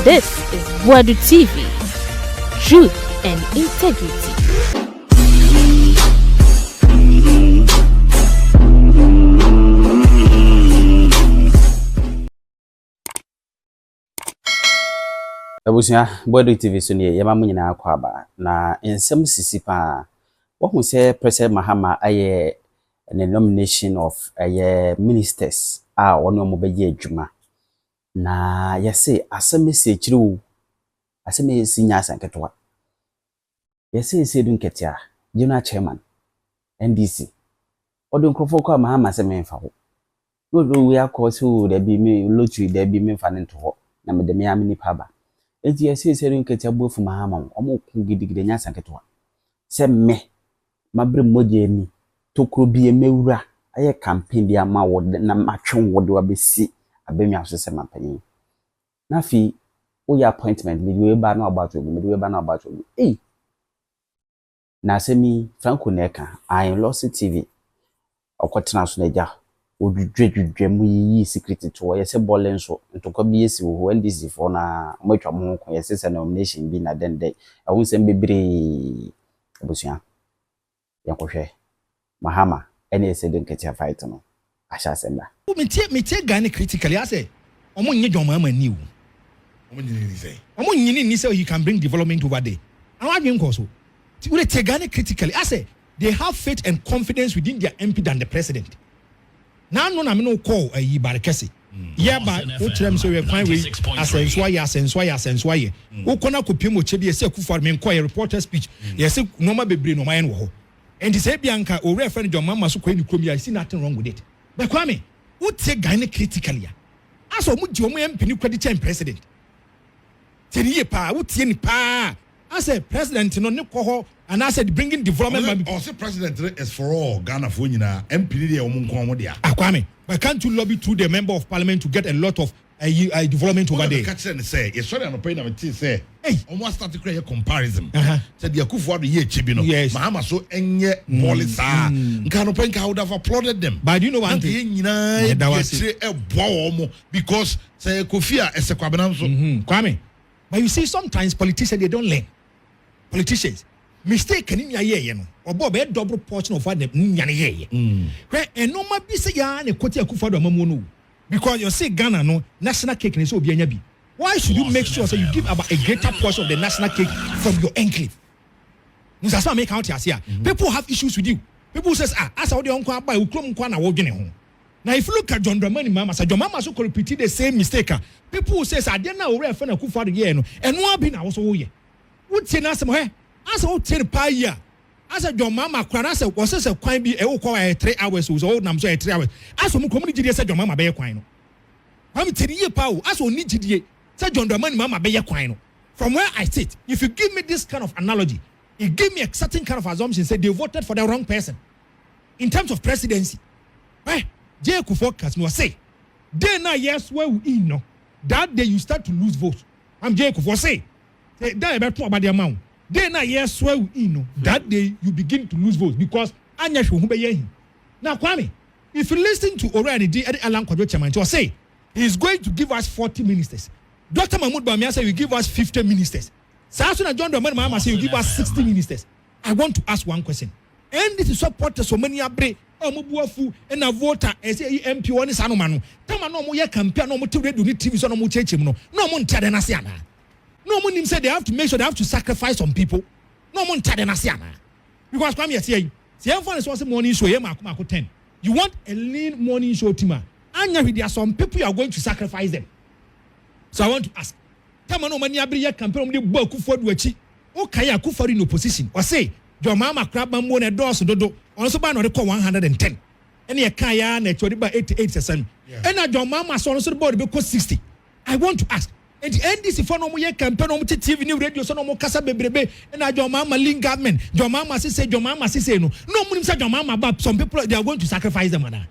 This is Asiedu TV. Truth and integrity. Abusia Asiedu TV so ne yema munyina akwa ba na ensem sisi pa wo hu se President Mahama aye the nomination of ministers wono mo beje adwuma na yese aseme se kiriwo aseme si nya sanketwa yese Asiedu Nketia general chairman NDC odun krofo kwa Mahama se menfa ho do we akoso da bi me lottery da bi me fa ne to ho na me de me amini pa ba enti Asiedu Nketia bofu Mahama omo ku gidigide nya sanketwa se me mabre moje ni tokro bi emewura aye campaign dia ma wo na matwe wo de wabesi abemia so se mampanyin na fi wo ya appointment me we ba na about we na semi Franco Neka I lost TV okwotena so na ja odwedwedwe mu yi secret to ye se Bole nso ntokwa bi esi wo NDC for na matwa mo ko ye se nomination bi na dende awun se bebre abusia yakohwe Mahama any Asiedu Nketia fight no asha senda me tie Ghana critically I say omo nye John Mahama ni wo omo nyini ni say you can bring development over there and what you cause so we tie Ghana critically I say they have faith and confidence within their MP than the president now no na me no call ayi barekese yeah but o trem so we kwan we asenswa o kona kopiem o chede say Akufo me call a reporter speech yes normal bebre no man wo ho and say bianca o refer John Mahama so kwani krom ya see nothing wrong with it but kwame who take Ghana critically as o mu di o mu MP ni kwadi chen president teniye pa who tie ni pa as a president no ne ko ho and I said bringing development or say president is for all Ghana for nyina MP ni o mu nko mo dia akwame but can't you lobby through the member of parliament to get a lot of development over there catch and say you sorry no pay na me say almost start to create a comparison said the Akufo do ye chibi no Mahama so enye Bole sa nka no penka would have applauded them but do you know one thing because say Kofia esekwabena so kwame but you see sometimes politicians they don't learn politicians mistake can in ye no obo be double portion of what them nya ne ye where enoma bi say ya ne koti Akufo do mamu no because you see Ghana no national cake ni so obi anya bi why should you make sure so you give about a greater portion of the national cake from your enclave that's why make out here people have issues with you people says as how they on kwa buy ukrom kwa na wo dwene ho now if you look at John Dramani Mahama say John Mahama so could repeat the same mistake people says ade na wo refer na Akufo de ye no eno abi na wo so wo ye wo tie na asem he as wo tie pa ya as a John Mahama kwana as wo say kwan bi e wo kwa 3 hours so nam so 3 hours as wo community dey say John Mahama be kwan no I'm telling you pa as wo ni gidie say John Dramani Mahama be kwan no from where I sit if you give me this kind of analogy it give me a certain kind of assumption say they voted for the wrong person in terms of presidency J. Akufo no say they na yes where we in no that day you start to lose votes I'm J. Akufo say that about to about the amount they na yes where we in no that day you begin to lose votes because anya hwe hu be ye now kwame if you listen to already the Alan Kwadwo chairman to say he's going to give us 40 ministers Dr. Mahmoud Bawumia say you give us 50 ministers Sasuna John Dramani Mahama say you give us 60 ministers I want to ask one question and this is support so many abre omubuafu na voter say MP woni sanoma no tama no mo ye campaign no mo TV do ni TV so no mo chechim no mo ntade na se ana no mo nim say they have to make sure they have to sacrifice some people no mo ntade na se ana because kwam yes here for the source morning show ye mako 10 you want a lean morning show team anya there are some people you are going to sacrifice them so I want to ask tama no mani abre ye campaign mo de bo Akufo do achi o kai Akufo in opposition or say John Mahama kraba mo na doso dodo also ba no record 110 and ye kan ya na chori ba 88% and John Mahama so the board be 60 I want to ask and the NDC for no mo ye campaign no mo TV ni radio so no mo kasa bebrebe and John Mahama link government John Mahama say John Mahama say no mo nim say John Mahama but some people they are going to sacrifice them ana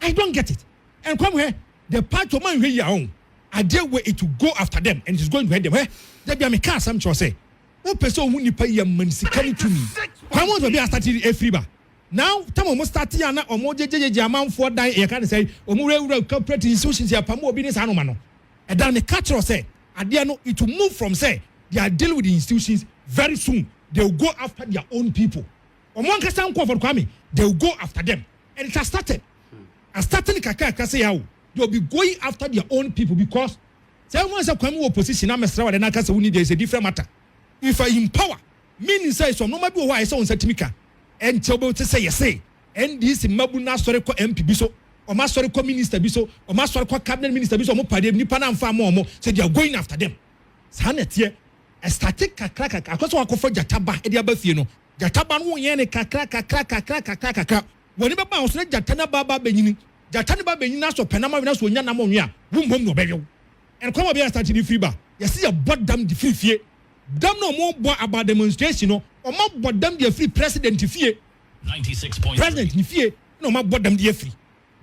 I don't get it and come here the part of man here own I dare way it to go after them and it's going to head them where they be me can some say o person who nipa ya mansikani to me come on to be started a free bar now time almost start ya na omo jejeje amanfo dan e kan say omo rewura corporate institutions ya pamo obi ni sa no ma no e dan me catch say Adiano, it will move from say they are dealing with the institutions very soon. They will go after their own people. They will go after them. And it has started. And starting they will be going after their own people because someone's a common opposition. There is a different matter. If I empower, meaning say so no matter why I saw on Satimika and Tobo to say say NDC Mabuna Soreko MP Biso or Masoreko Minister Biso or Masoreko Cabinet Minister Biso Mopade Nipanam Famomo said they are going after them. Sanet here a static crack across one for Jataba Ediabafino. Jataba no yene crack. Whenever bounce Jatana Baba Benin, Jatana Benina so Panama Vinas when Yanamonia, boom no bello. And come up here starting the free bar. You see a bot damn the free fear. Damn no more about demonstration or more but damn the free president if fear. 96.3 President if fear, no more but damn the free.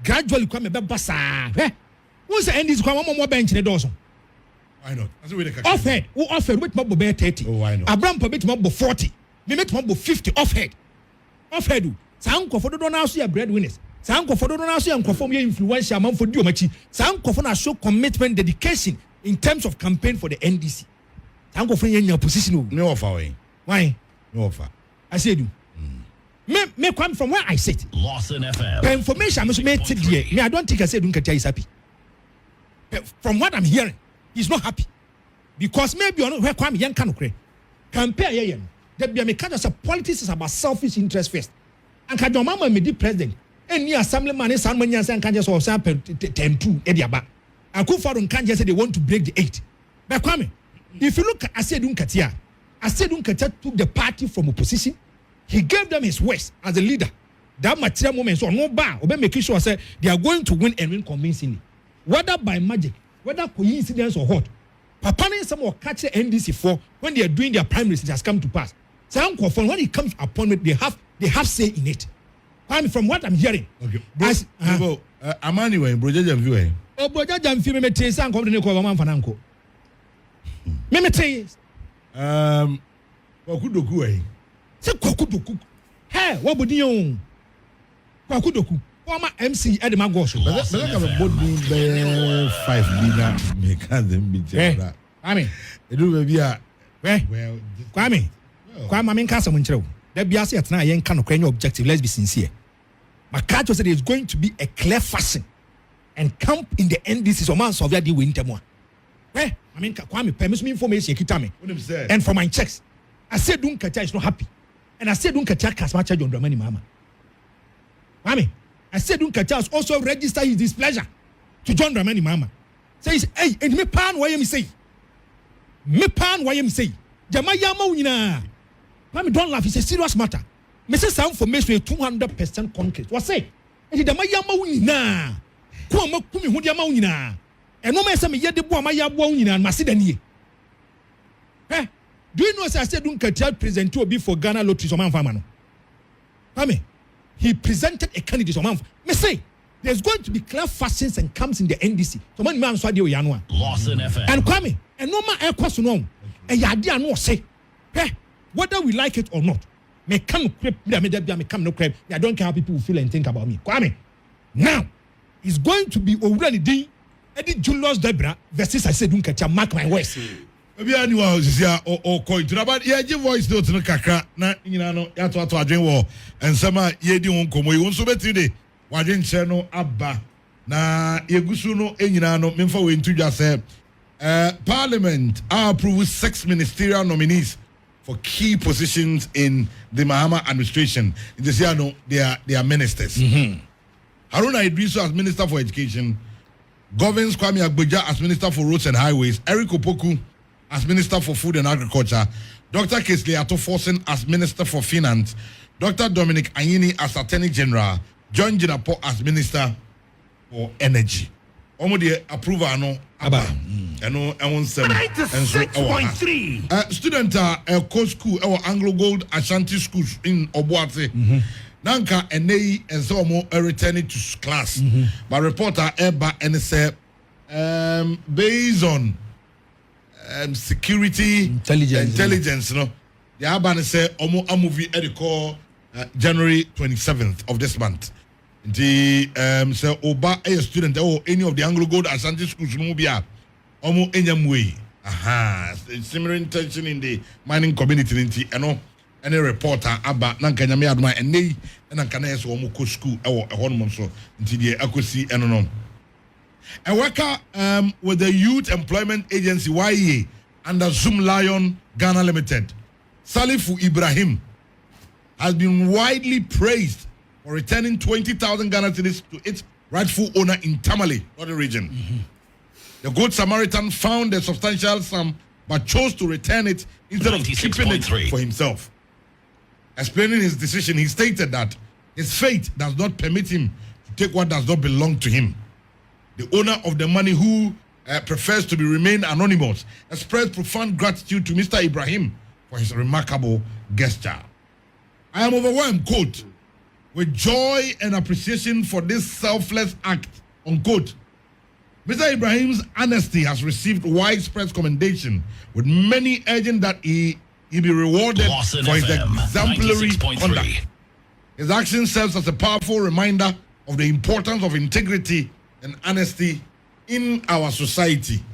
Gradually come a bassa. Who's the NDC come more bench in the dozen? Why not? Offhead, who offered with Mabo Bear 30. Oh, why not? Abraham Pabit Mabo 40. Me met Mabo 50 offhead. Offhead. Sanko for the donor see a breadwinners. Sanko for the donor see and conform your influential amount for Diomachi. Sanko for show commitment, dedication in terms of campaign for the NDC. Sanko for your position. No offer. Why? No offer. Asiedu. Me come from where I sit. Lawson FM. The information I must make today. Me, I don't think Asiedu Nketia is happy. From what I'm hearing, he's not happy. Because maybe on where Kwame Yan can compare yen. There be a mechanics of politics is about selfish interest first. And Kajomama may be president. And near assemblyman is some many and can just or sample 10-2 Ediaba. And Kufarun can't just say they want to break the 8. But Kwame, if you look at Asiedu Nketia took the party from opposition. He gave them his worst as a leader. That material moment, so no bar, or making sure say they are going to win and win convincingly. Whether by magic, whether coincidence or what. Papa and some will catch the NDC for when they are doing their primaries, it has come to pass. So when it comes to appointment, they have say in it. From what I'm hearing. Okay. I'm anyway, Broja view. Oh, Broja Jamfi, me tell you, I'm going to call one for Uncle. Me tell you. Wakudoku. Say Kwakudoku. Hey, what would you? Kwakudoku. Former MC Eddie Magosho. But I have a board being 5 dinner. Me can't be there. I mean, it will be a well, Kwame. Kwame, I mean, Casamuncho. There be a certain young kind of objective. Let's be sincere. Makato said it's going to be a clear fashion and camp in the NDC. So man, so we are the winter one. Well, I mean, Kwame, permits me information. And for my checks, Asiedu Nketia is not happy. And Asiedu Nketia has much on Dramani Mahama. Kwame, Asiedu Nketia has also registered his displeasure to John Dramani Mahama. Says, hey, and me pan why you say? Me pan why you say? Jamaya Mauna. Kwame, don't laugh. It's a serious matter. Me say some information 200% concrete. What say? And the Jamaya Mauna. Kuma kumi hudia Mauna. And no man say me yet the boy Maya Mauna and Masidani. Eh? Do you know Asiedu Nketia present to be for Ghana lottery so man farmer? Kwame, he presented a candidate so man. Me say there's going to be clear factions and camps in the NDC. So man so dey Oyanwa. Lawson FM. And Kwame, and no man air question no. And ya no say, hey, whether we like it or not, me come creep, me come no creep. I don't care how people feel and think about me. Kwame, now it's going to be already the Eddie Julius Debra versus Asiedu Nketia. Mark my words. Maybe anyone is here or coin to about yeah, give voice note no kakra na nyina no ya to adwen wo ensema ye di won komo yi so beti de wadwen che no aba na yegusu no enyina no memfa we ntudwa se Parliament approved 6 ministerial nominees for key positions in the Mahama administration. In this year, no, they are ministers. Haruna Idrisu as Minister for Education, Governs Kwame Agboja as Minister for Roads and Highways, Eric Opoku as Minister for Food and Agriculture, Dr. Kesley Ato-Forson as Minister for Finance, Dr. Dominic Anyini as Attorney General, John Jinapo as Minister for Energy. Omo de approval no aba eno ewon sem enso 96.3 student co school Anglo Gold Ashanti schools in Obuate nanka enei enso omo returning to class but reporter eba and say based on security intelligence no the aba say omo amovi call January 27th of this month. The say oba a student or any of the Anglo Gold Ashanti schools no bia omo enyamwe Simmering tension in the mining community. Any reporter about Nankanyami Adma and they and Nankanes or Moko school or a one month until the accuracy and no. A worker with the Youth Employment Agency YE under Zoom Lion Ghana Limited, Salifu Ibrahim, has been widely praised for returning 20,000 Ghana cedis to its rightful owner in Tamale, not the region. The Good Samaritan found a substantial sum but chose to return it instead of keeping it for himself. Explaining his decision, he stated that his fate does not permit him to take what does not belong to him. The owner of the money, who prefers to remain anonymous, expressed profound gratitude to Mr. Ibrahim for his remarkable gesture. I am overwhelmed, quote, with joy and appreciation for this selfless act, unquote. Mr. Ibrahim's honesty has received widespread commendation, with many urging that he be rewarded for his exemplary conduct. His action serves as a powerful reminder of the importance of integrity and honesty in our society.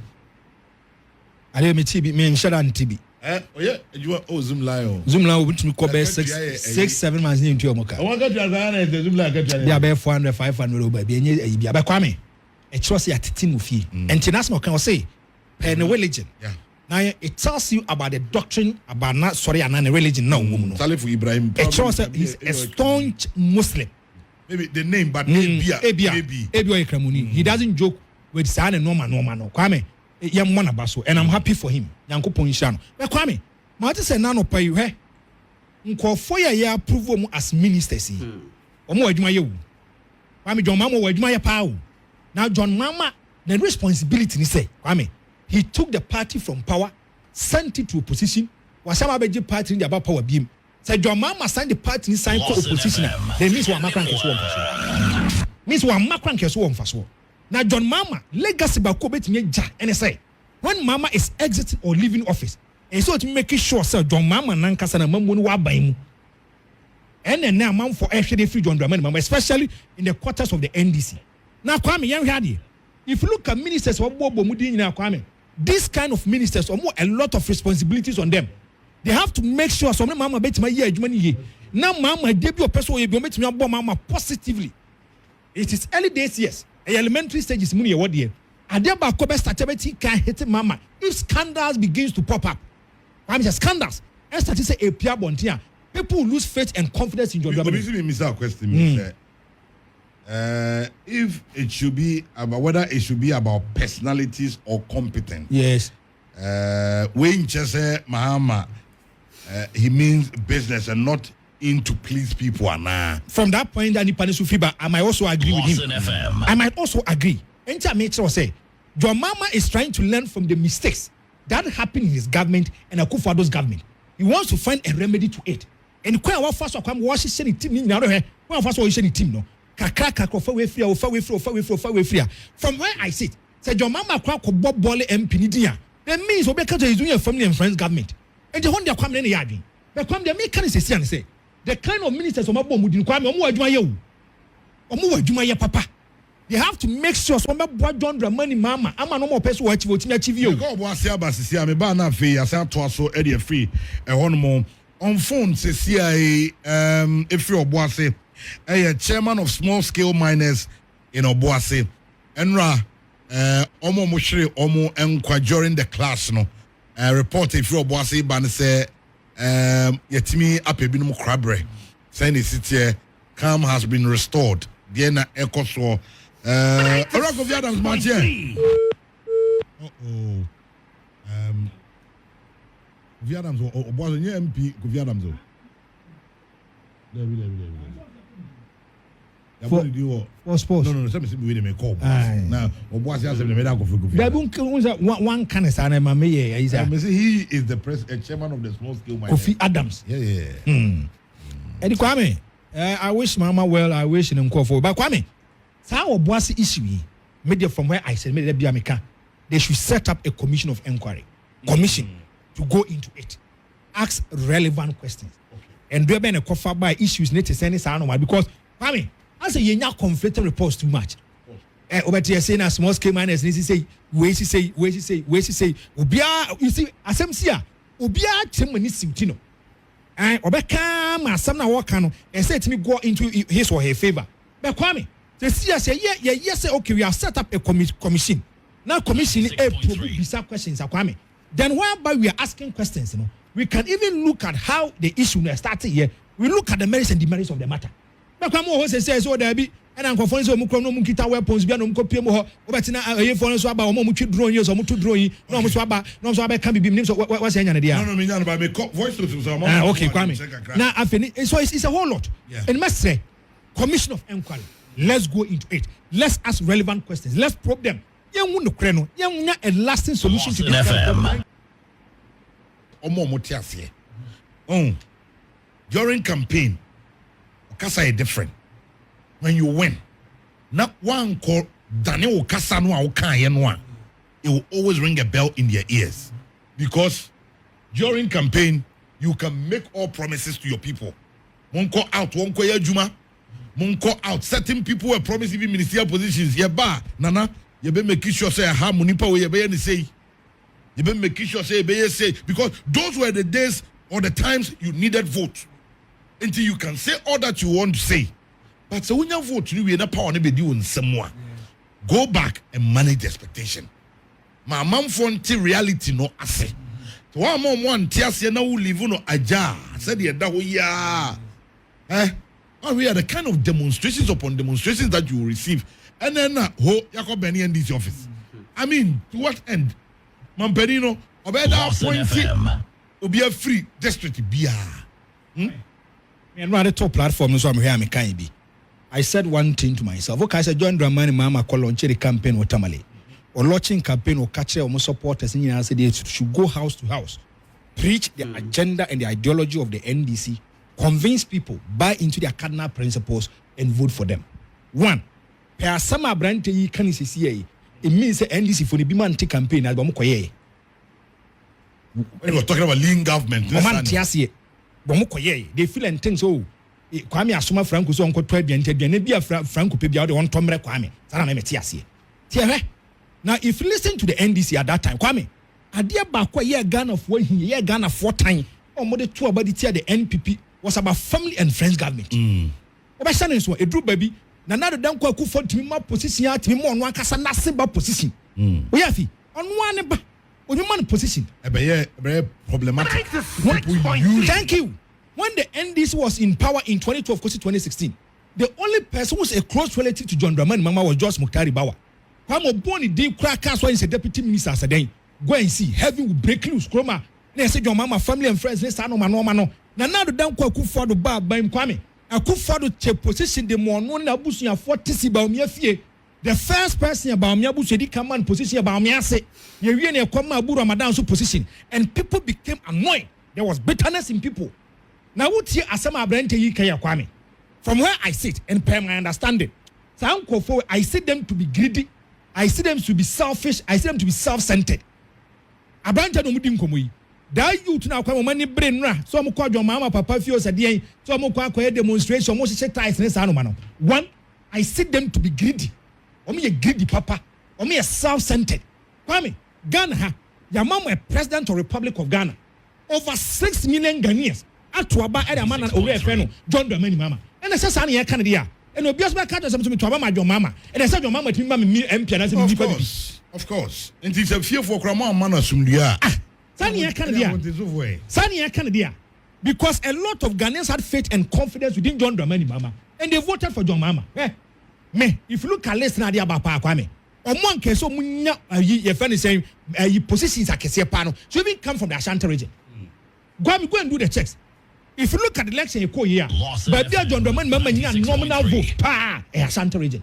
I me TB, me share and TB. Oh yeah, you are Zoom Lion. Zoom Lion will be called 6-7 months into your mocha. I want to go to Zoom Lion. They are 400, 500 over. Be a Kwame. A trust at Timufi. And Tinasmo can say, pen a religion. Yeah. Now it tells you about the doctrine about not a religion. No, Salif Ibrahim. A trust he's a staunch Muslim. Maybe the name, but Ebia. He doesn't joke with San and Norman. Kwame, young one abaso, and I'm happy for him. Yanko Ponishano. But Kwame, Martin said, Nano pay you, eh? Unko 4 year approval as ministers. Omo Edmayo. Kwame, John Mama, Edmaya Pau. Now, John Mama, the responsibility, say, Kwame. He took the party from power, sent it to opposition. Was some other party in the about power beam. Said John Mama signed the party signed for opposition. Then Miss one Macron is one for Miss one Macron is one for now John Mama legacy by Kobet Nja and say when Mama is exiting or leaving office, and so to make sure sir John Mama Nankasa and Mamun Wabaim. And then now mom for actually free John Dramani Mama, especially in the quarters of the NDC. Now Kwame young Hadi. If you look at ministers of Bobo Mudi now Kwame. These kind of ministers are more a lot of responsibilities on them. They have to make sure some mama bet my year money. Now mama debut person will be making mama positively. It is early days, yes. A elementary stage is money award here. And thereby Kobe started can hit mama. If scandals begins to pop up, I'm just scandals. And start to say a Pierre Bontia. People lose faith and confidence in your government. Question, if it should be about whether it should be about personalities or competence. Yes. When just say Mahama, he means business and not in to please people. From that point, I might also agree with him. FM. I might also agree. Enter Metro say, John Mama is trying to learn from the mistakes that happened in his government and Akufoado's government. He wants to find a remedy to it. And quite our first one was the team in the first one team no. From where I sit, said your mama crack Bob Bole MP. That means Obeka is doing a family and friends government. And the one they come in the yard. But come the make say the kind of ministers of Mabo Mudin Kwame Omo Papa. They have to make sure some boy John Dramani Mama. I'm no more person watching TV. Go was here, but see, I'm a banner fee. I said to us so Eddie free a one more on phone. Say, CIA, if you're bossy. Chairman of small scale miners in Obuasi. Enra Omo Mushri Omo Enkwa during the class no report if you Obuasi ban say yetimi apebinum krabre saying the city calm has been restored. Diana Ekoso Kofi Adams Martin. Kofi Adams Obuasi MP Kofi Adams. For sports. No. Something we may call. Now, what's the answer? One can say he is the chairman of the small scale mine. Kofi Adams. Yeah. Eddie Kwame, I wish Mama well. I wish him call for. But Kwame, how was the issue? Media from where I said, they should set up a commission of inquiry. Commission to go into it, ask relevant questions, and do a cover by issues need to send it because Kwame. I say you not conflicting reports too much. obeti say na small scale miners ni say we say obia you see asem sia obia chemani siwti no obeka ma asem na wo ka no e say timi go into his or her favor be kwame say yes okay we have set up a commission now commission bisa questions akwame then whereby we are asking questions we can even look at how the issue started here. We look at the merits and demerits of the matter. But come on, say so there be and I'm confounded so mukro no mukita weapons bi no mukopie mo ho obetina aye for so aba o mo mutwi drone so mutu drone no mo so aba can be nim so what say nyane dia. No me nyane ba me voice to so okay kwame now afeni so it's a whole lot. And must say commission of inquiry, let's go into it, let's ask relevant questions, let's probe them. Yen no kre no yen nya a lasting solution to this problem. Omo motiasie during campaign kasa is different when you win not one call Daniel kasa no a kan no it will always ring a bell in their ears because during campaign you can make all promises to your people monko out wonko yadwuma monko out certain people were promised even ministerial positions ba nana you be make sure say ha munipa we be any say you be make sure say be say because those were the days or the times you needed vote until you can say all that you want to say. But so when you vote, you will power be doing someone. Go back and manage the expectation. My mom fonti reality no ase. So one mom one tears you now live no aja. Said the that we are the kind of demonstrations upon demonstrations that you will receive. And then Jacob Benny NDC office. I mean, to what end? Mamperino, obeda appointed be a free district bia. And run the top platform, so I'm here. I said one thing to myself. Okay, I said John Dramani Mahama call launch the campaign or Tamale or launching campaign or catch or supporters. And I said they should go house to house, preach the agenda and the ideology of the NDC, convince people, buy into their cardinal principles, and vote for them. One, per summer brand can see it means the NDC for the Bimanti campaign. When we're talking about lean government, they feel and think so. Kwame Asuma Franco so onko 12 yen bia Franco pe bia de won tomre Kwame sana me metiasie now if you listen to the NDC at that time Kwame adia ba kwa ye Ghana for ye Ghana 4 time omode to abadi tia the NPP was about family and friends government oba shane so edru baby na na dan kwa ku for timi ma position atimi mo ono akasa na se ba position oyafi ono ane ba onye position very problematic. Thank you. When the NDC was in power in 2012 2016, the only person who was a close relative to John Dramani Mahama was Jos Muktari Bawa. Kwame born in deep crackers when he's a deputy minister said go and see heaven will break loose Kroma. They say John Mahama family and friends they no mano. Na na do dan kwa Akufo-Addo ba ban Kwame. Akufo-Addo che position the mo no na busu ya 40 ba omia fie. The first person about me abu said command position about me say you really come abu Ramadan so position and people became annoyed. There was bitterness in people. Now what here asama abrante yi kaya Kwame. From where I sit and per my understanding, some for I see them to be greedy, I see them to be selfish, I see them to be self-centered. Abrante no mudi nkomo yi. That youth now Kwame money brain ra so mo kwa John Mahama papa fio say so mo kwa demonstration mo se ties ne sa no ma no. One, I see them to be greedy. Omi ye greedy papa. Omi ye self-centered. Kwame, Ghana, your mom a president of Republic of Ghana. Over 6 million Ghanaians. Atuaba eda man and over friend John Dramani Mahama. And I said Sani ya Canada. And obias ba catch some to Atuaba John Mahama. And I said John Mahama timba me MP and I said of course. And it's a fear for Krama man asumdia. Sani ya Canada. Sani ya Canada. Because a lot of Ghanaians had faith and confidence within John Dramani Mahama. And they voted for John Mahama. Me, if you look at list na dia ba pa Kwame. Omon ke so munya your friend is saying positions akese pa no. So even come from the Ashanti region. Go and do the checks. If you look at the election you call here, but there John Dramani Mahama nominal vote pa Ashanti region.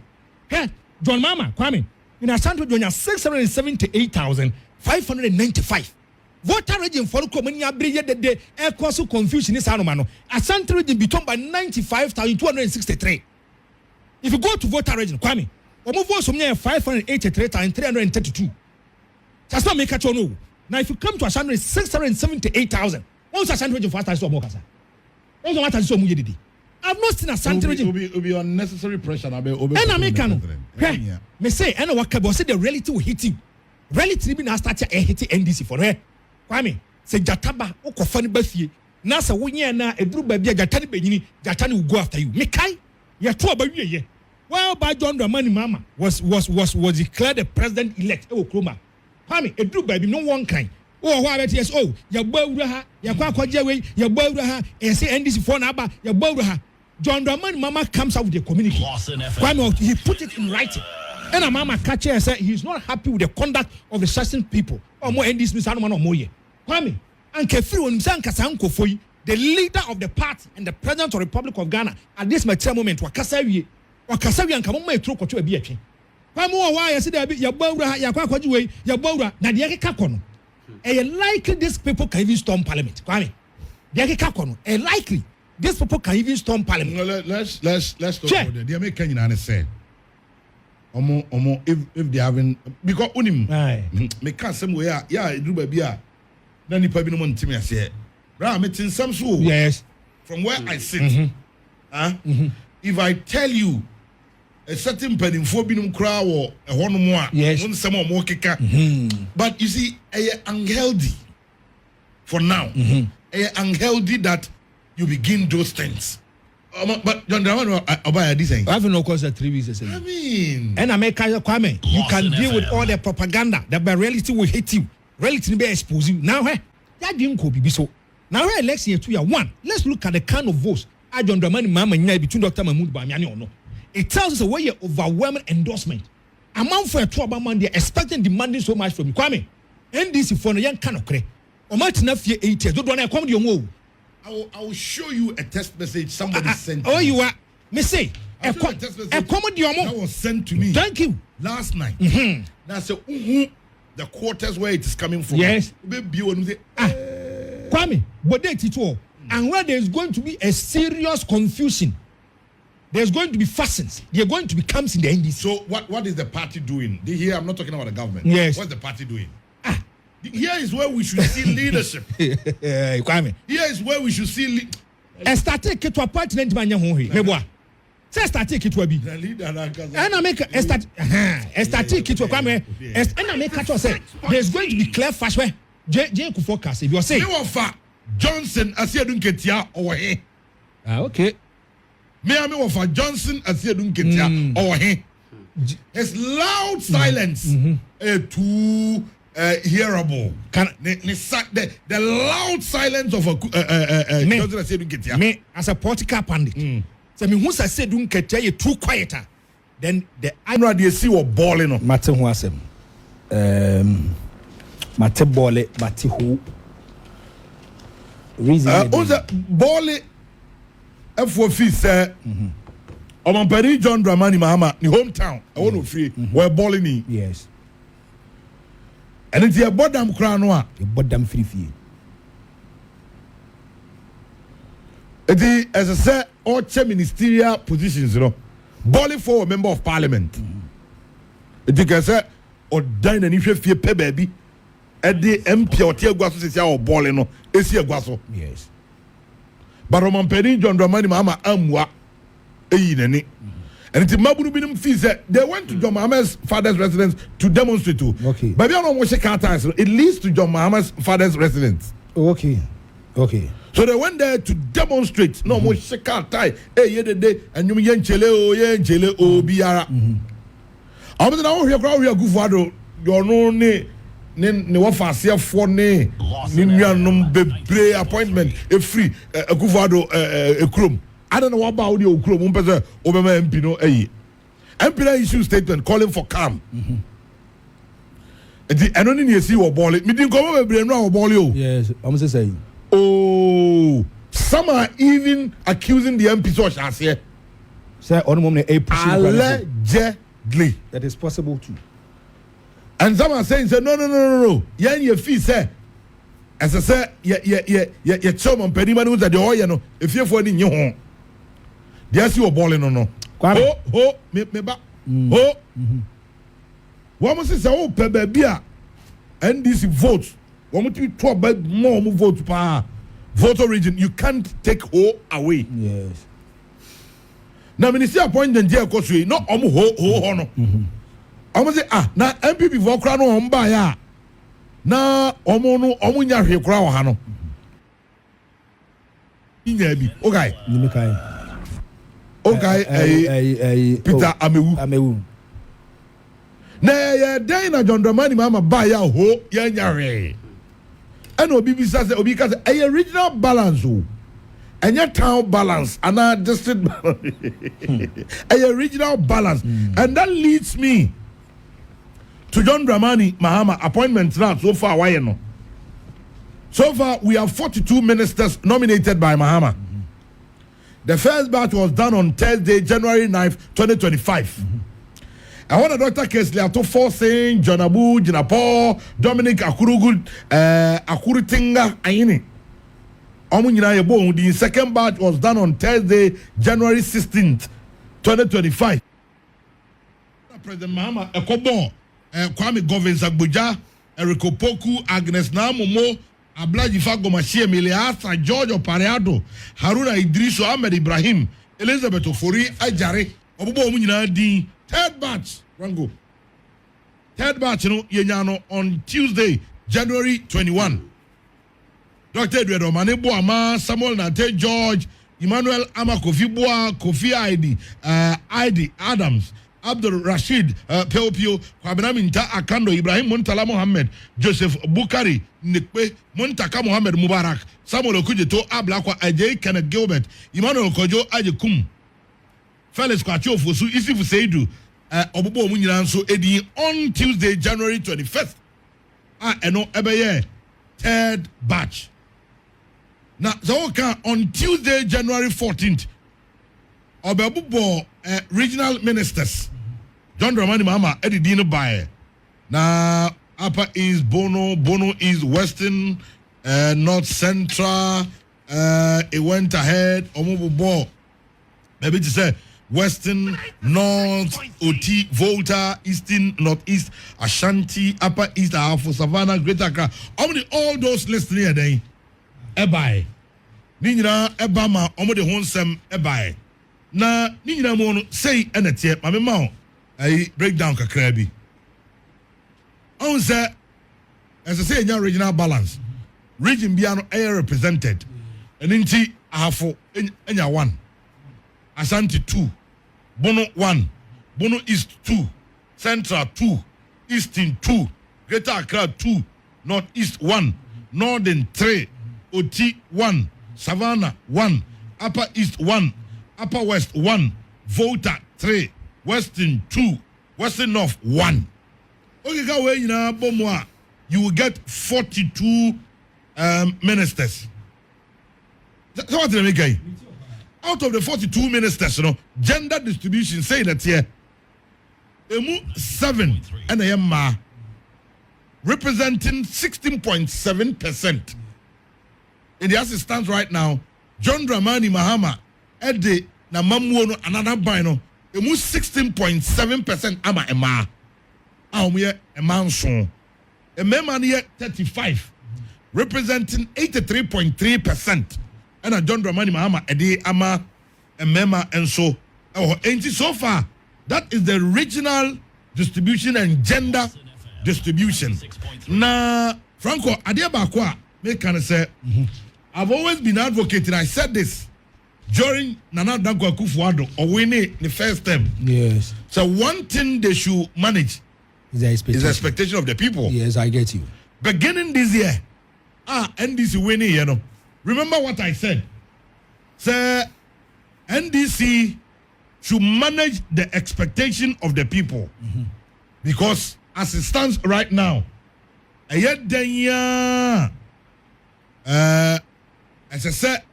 John Mahama Kwame in Ashanti region 678,595. Voter region for Komani abreye the air cause confusion is anomano. Ashanti region between by 95,263. If you go to voter region, Kwame, move on some 583,332. That's not make a chono. Now, if you come to Ashanti, 678,000. Once Ashanti region first, I saw Mokasa. Also, what I saw Muyedi. I've not seen a Santi region. Will be unnecessary pressure. And American. Me say, and what can say the reality will hit you. Reality be now start a hit NDC for her. Kwame, say Jataba, Oko Funny Buffy. Nasa Winya na a drew baby Jatani Benini, Jatani will go after you. Mekai, you're two about you. Well, by John Dramani Mama was declared the president elect. Oh, Kroma. Kwame, a drew baby, no one kind. Oh, why yes, oh, your bouraha, your quaquajawe, your bouraha, and say NDC for Naba, your bouraha. John Dramani Mama comes out with the communique. Kwame, he put it in writing. And a mama catcher and said he's not happy with the conduct of the certain people. Or more NDC, Mr. Anumano Moye. Kwame, and Kefiru Mzanka Sanko Foy, the leader of the party and the president of the Republic of Ghana, at this material moment, Wakasawi and Kamoma Troko to a beer. Kwame, why I said, Yabora, Yakwaji, Yabora, Nadiaki Kakono. And likely these people can even storm parliament. Kwame, Yaki Kakono, and likely these people can even storm parliament. No, let's talk about that. The American said, if they haven't, because unim, me can't some way, yeah, do baby, then you probably want to me. I say, Ram, it's in some school. Yes, from where I sit, if I tell you a certain penny for binum crowd or a one more, yes, one some more kicker, but you see, unhealthy for now, unhealthy that you begin those things. But John Dramani, I buy this thing. I have no cause 3 weeks. I mean, and America, Kwame, you can deal with all the propaganda that by reality will hit you. Reality will be expose you. Now, that didn't go be so. Now, election year 2 year 1. Let's look at the kind of votes I John Dramani Mama between Dr. Mahmoud Bamiani or no. It tells us a way of overwhelming endorsement. Amount for a 12 man, they're expecting, demanding so much from you. Kwame, NDC for a young kind of cray. Or much enough year 8 years. Don't want to come to your move. I will show you a text message somebody sent. Oh, you are. Me say, a comedy that was sent to me. Thank you. Last night. Now, so the quarters where it is coming from. Yes. Kwame, but that's it all. And where there's going to be a serious confusion, there's going to be factions. There are going to be camps in the NDC. So, what is the party doing? Here, I'm not talking about the government. Yes. What's the party doing? Here is where we should see leadership. Kwame. Here is where we should see static to a party named Manya Hoi. Meboa. Say static to a be. And I make a static to a Kwame. And I make a say there's going to be clear fast where J could forecast if you're saying. Johnson Asiedu Nketia over here. Okay. Me of Johnson Asiedu Nketia over here. It's loud silence to hearable. The lound silence of a me as a political pundit. So me who said Nketia you too quieter. Then the I know they see what balling on. Mate who asem. Mate Bole, Mate who reason. Bole F4 fee say Omamperi John Dramani Mahama, the hometown. I want to free where balling. Yes. And it's a bottom crown, a bottom free fee. It is, as I said, all ministerial positions, you know. Bole for a member of parliament. It is, say, or dine and if you fear pay baby, at the MP or Tia Guasso says, or Bole, no, is here Guasso. Yes. But Roman Penny, John Dramani Mahama, Amwa, and it's a Mabunubinum fees. They went to John Mahama's father's residence to demonstrate too. Okay. But we don't know what it leads to John Mahama's father's residence. Okay. Okay. So they went there to demonstrate. No more shekata. Hey, yeah, the day and you yen chele o biara. I'm now here. We are good for your no ne wafasia for ne num bebre appointment a free a good for a chrome. I don't know what about the Okro Mumpeza Obama Mpino A. Mpina issue statement calling for calm. The anonymous see what ball it. Me didn't come over brain or ball you. Yes, I'm just saying. Oh, some are even accusing the MP so as here. Say on moment a allegedly. That is possible too. And some are saying say no. Yeah, your fee say. As I said, yeah, chum penny man who's at the oil, no, if you're for any home. Yes, you are balling or no. Me back. What must say, oh, Pebebia, NDC votes. What must you talk about more votes per vote origin? You can't take O away. Yes. na ministry appointment je ko so no omo ho no omo say na MPP for kra no omo ba ya na omo nya hwe kra wo ha no inya bi okay Peter Amewu na ya den na John Dramani Mahama ba ya ho ya nya hwe and obi bi say obi ka say a regional balance o enya town balance and a district balance a regional balance and that leads me to John Dramani Mahama appointment now so far why no so far we have 42 ministers nominated by Mahama. The first batch was done on Thursday, January 9th, 2025. I want a Dr. Kesley Ato Forcing, John Abu, Jinapo, Dominic Akurugu, Akuritinga, Aini. The second batch was done on Thursday, January 16th, 2025. President Mahama, Ekobo, Kwame Govins Agbuja, Eriko Poku, Agnes Namomo, Ablaji Fagomashie Miliasa, George Opareado, Haruna Idrisu, Ahmed Ibrahim, Elizabeth Ofori, Ajare, Obubo Munyina di third batch, Rango. Third batch, yenyano on Tuesday, January 21. Dr. Edward Omanebo Ama, Samuel Nate George, Emmanuel Ama Kofi Boa, Kofi Aidi Adams, Abdul Rashid Peopio, Kwabena Minta Akando, Ibrahim Muntala Mohammed, Joseph Bukari, Nikwe, Muntaka Mohammed Mubarak, Samuel Okujeto Ablakwa Ajay Kenneth Gilbert, Emmanuel Kojo Ajekum, Felix Kwacho Fosu, Isifu Seidu, Obubo Munyanso Edi on Tuesday, January 21st. Eno Ebeye, third batch. Now, on Tuesday, January 14th, Obebubo regional ministers, John Dramani Mahama, Eddie Dino Baye. Now, Upper East, Bono East, Western, North Central, it went ahead, Omobubo, maybe to say Western, North, Oti, Volta, Eastern, Northeast, Ashanti, Upper East, Ahafo, Savannah, Greater Accra. How many all those listening here then? Ebae. Ninyina Ebama, omo de honsem ebae. Na ninyina mo no say enetie, mame ma o ai breakdown kakra bi. On say as I say nya regional balance. Region bia no air represented. Eninti Ahafo enya 1. Ashanti 2. Bono 1. Bono East 2. Central 2. Eastern 2. Greater Accra 2. Northeast 1. Northern 3. Oti 1. Savannah 1. Upper East 1. Upper West 1. Volta 3. Western 2. Western North 1. Okay, you will get 42 ministers. So what did I make? Out of the 42 ministers, gender distribution say that here, 7 and a ma representing 16.7%. In the as it stands right now, John Dramani Mahama, Ede na mamuono another bino, 16.7% ama ema. Aumye emanson. A member 35, representing 83.3%. And a John Dramani Mahama Ede ama a member and so. So far, that is the regional distribution and gender distribution. Na Franco Adiabakwa, me can say. I've always been advocating. I said this during Nana Dankwa Akufo-Addo or winning the first term. Yes. So one thing they should manage is the expectation of the people. Yes, I get you. Beginning this year, NDC winning, Remember what I said? Sir, NDC should manage the expectation of the people. Because as it stands right now, as I said,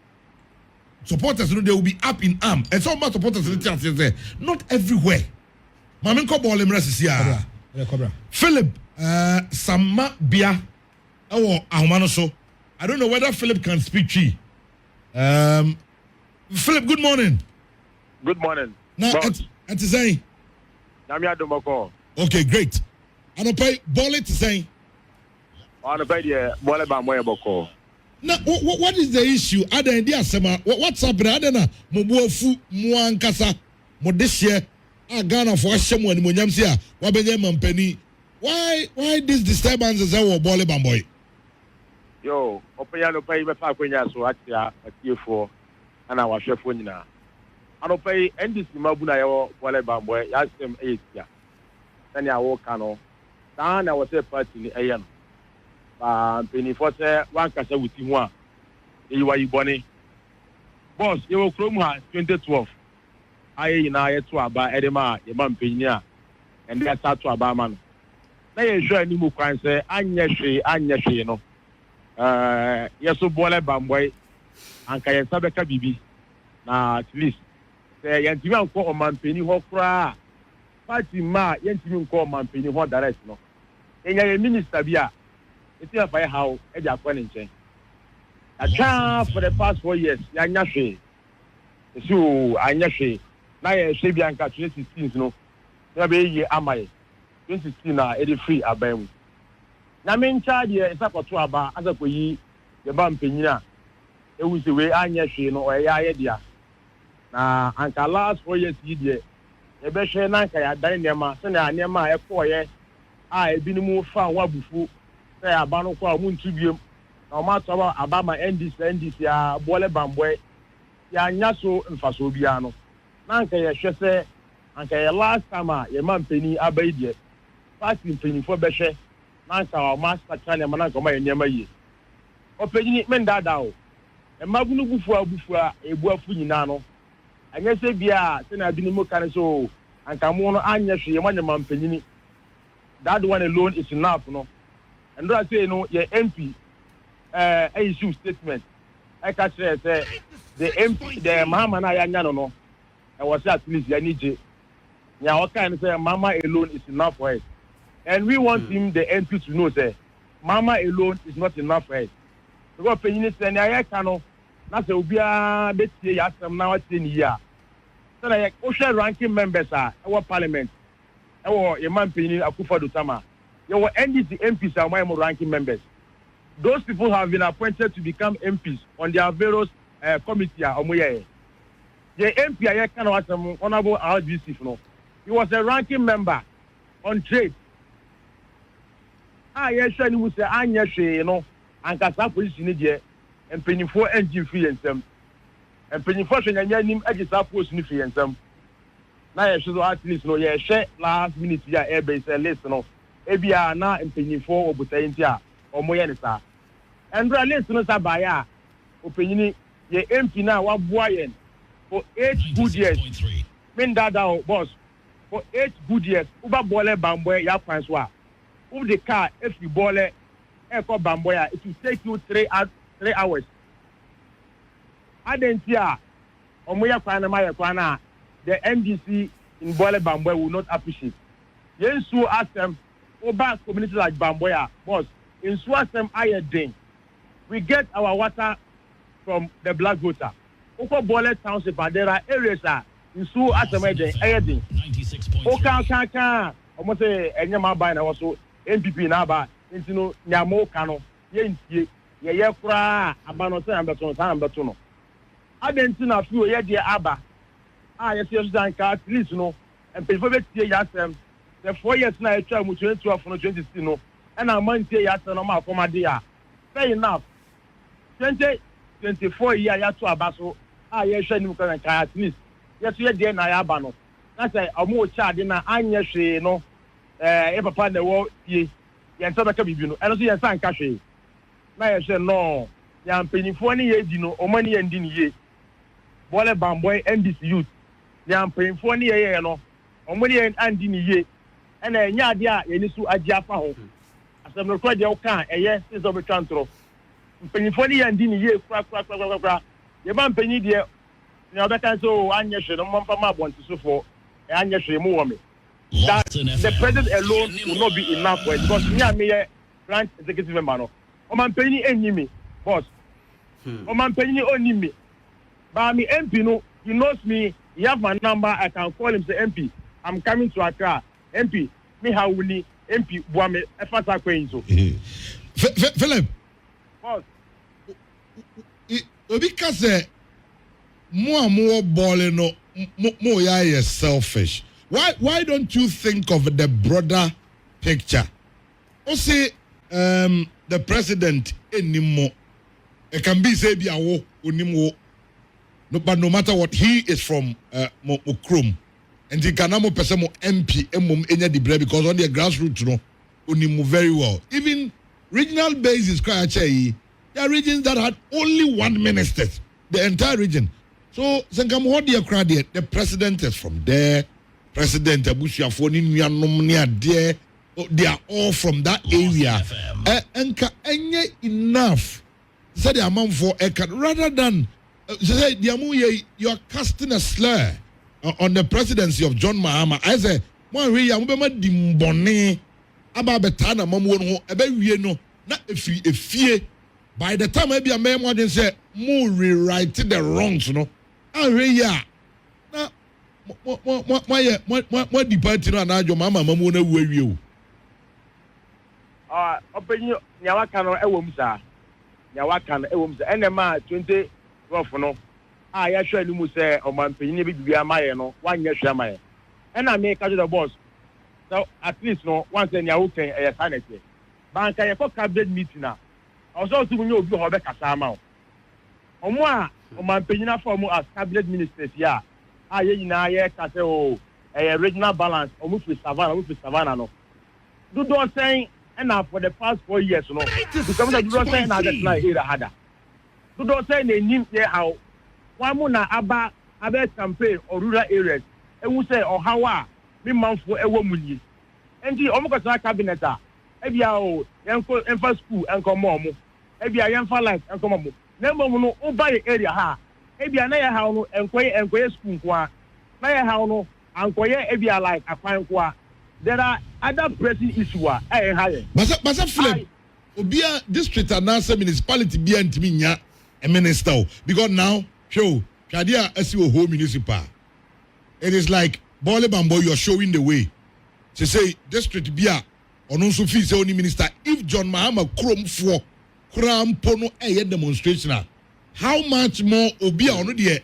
supporters, they will be up in arm. And some supporters, not everywhere. Philip, Sama Bia, I don't know whether Philip can speak Chi. Philip, good morning. Good morning. Now, at say. Okay, great. And I pay Bole to say. Now, what is the issue? What's happening? this year Ghana for someone when you see Wabenya Mampeni. Why this disturbance is our Bole Bamboy? Yo, Opayano pay the Paquina so at year 4 and our chef winner. I don't pay NDC Mabuna Bole Bamboy, ask them 8 years. Then I walk cano. Then I was a party in the AM. Penny for one casa with him. You are Bonnie. Boss, you will from 2012. I to Aba Edema, Yamam Pena, and that's out to Abaman. They enjoy any more crimes, say, Anya, no. Yes, so Bole Bamboy, and Kayasabeka Bibi. Now, at least, say, Yantiman call man penny hokra. Party ma, Yantiman call man penny hot direct, no. And your minister, Bia, it's here by how Edia Quentin. A child for the past 4 years, Yanyashi. So, Anyashi. Na ye Shebianka 2016 no na be ye amai 2016 na e dey free abam na me ncha de e sakoto aba azakoyi ye ba mpanyina e wusi we anya hwe no o ya ye dia na anka last 4 years yi de e be hwe na anka ya dan nema se na nema e koye a e binimu fa wabufu se aba no ko a muntu biem na o ma to aba ma NDC a Bole Bamboy ya nya so mfaso bia no nanka ye hwese anka ye last time ye man peni abaide party peni fo be hwe nanka o master channel mananka ma ye nyema yi o peni men dada o e magunu bufu a ebu afu nyina no anya se bia se na bini mo kan so anka mo no anya hwe ye man peni ni that one alone is enough no and do I say no ye MP issue statement I can say the MP the Mahama na ya nya no and was at least Yanije. Yeah, what kind of say Mama alone is enough for us. And we want him, the MP, to know that Mama alone is not enough for us. Because Penny said, I cannot, that's a Ubia, Betty, Yasam, now 10 years. So, like, Ocean ranking members are our parliament. Our man Penny, Akufa Dutama. Your NDC MPs are my ranking members. Those people have been appointed to become MPs on their various committees. The MP I can was honorable RGC no. He was a ranking member on trade. Yes, and we say Anya you know, and Casa position here and penny for engine free and some. And penny for and him edges up post free and some. Now I should at least know yeah, share last minute here airbase and listen no. Ebia na and penny for or Butantia or Moyanisa. And listen no Sabaya, opinion ye MP now what boy for 8 good years. Men dada boss. For 8 good years. Uba Bole Bamboy ya Francois. Ub the car if you Bole Echo Bamboya, it will take you 3 hours. I didn't hear Omoya Kwana, the NDC in Bole Bamboy will not appreciate. Yen Su ask them, Oba community like Bamboya, boss, in Su ask them iodine. We get our water from the black water. Oko Bole Township, there are areas in Su Asameje, Ayadin. Oka, almost a Enyama by now also MPP Naba, into Nyamo Kano, Yen, Yekra, Abano, and Batono. I didn't see a few years, dear Abba. Yes, at least, no, and people Yasem, the 4 years now, I try to 12 from 20, no, and I'm on Yasam, for my dear. Fair enough. 24 years, to Abaso. Yes, at least. Yes, we are there now, Abano. That's a more child in Anya, no, ever find the war, ye, and so I can be, and I see a son cashy. Now I said, no, I'm paying 40 years, you know, or money and din ye. Bole Bamboy NDC youth. I'm paying 40 years, no, or money and din ye. And a yadia, and it's to a Jaffa. As I'm recording your car, a yes, is of a chantro. Paying 40 and din ye, crack. The man penny dear. Now that I so Anya should not want to so for Anya should move me. That the president alone will not be enough for it because me and me a branch executive member. Oman penny enemy, boss. Oman penny only me. But me MP no, he knows me, he have my number, I can call him say MP. I'm coming to Accra. MP, me how will he MP Buame Efasa Queenzo. Philip. Boss. Because more Bole no is selfish. Why don't you think of the broader picture? Also, the president anymore. It can be say biawo onimo. No, but no matter what, he is from Mokrom, and he can now person MP enya dibre because on the grassroots, you know, onimo very well. Even regional basis, there are regions that had only one minister, the entire region. So, the president is from there. President Abusia Foni there. They are all from that area. And enough. Say the amount for rather than say you are casting a slur on the presidency of John Mahama. I say, dimbone aba betana mamu ebe no na efie. By the time maybe a man would say more rewrite the wrongs, no. What departing on your mama mamuna will you? Open Yawakan Ewumsa. Yawakan Ewumsa. NMA 20 no. I actually must say, or my penny be a mile, 1 year shama. And I make the boss. So at least no once in Yawukan a sanity. Bank I for cabinet meeting now. Also to know you have a casama. On moi, on my penina form as cabinet ministers, yeah. I Caseo, a regional balance, almost with Savannah, no. Do not say enough for the past 4 years, no. Because do not say another night here, Hada. Do not say they name there how one mona Abba campaign or rural areas, and we say, or how be month for a woman. And the almost cabinet, Ebia, Infra school and come home. Ebia Infra life and come home. Never no buy area ha. Ebia na ya ha no enkoye school kwa. Na ya ha no ankoye ebia like afan kwa. There are other pressing issues higher. Basa flip. Obia district and municipality be ntimi nya a minister because now show Shadia SEO home municipal. It is like Bole Bambo, you're showing the way. To say district bia onunso fi say only minister if John Mahama krom for kram pono demonstration. How much more obia ono de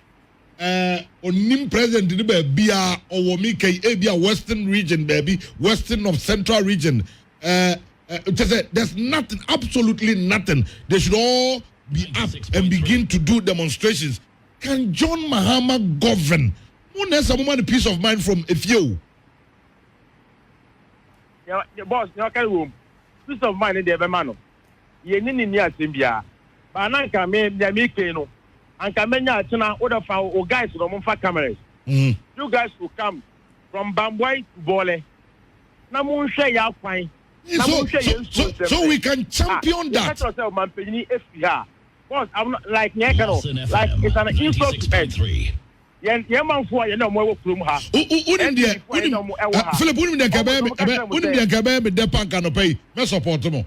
onim president ni ba bia owomi kai ebia western region baby, western of central region. There's nothing, absolutely nothing. They should all be up and begin to do demonstrations. Can John Mahama govern? Who needs someone peace of mind from a few? Yeah, boss, you can peace of mind in the man. You need near Simbia. But I can make the Mikeno. And can many other or guys from cameras. You guys will come from Bamboy to Bole. Namun share your fine. So we can champion that. Boss, I'm not like Nekano. Like it's an insult to edge. Man for you know more from her. Philip, Kabe, the punk and pay. Me support mo.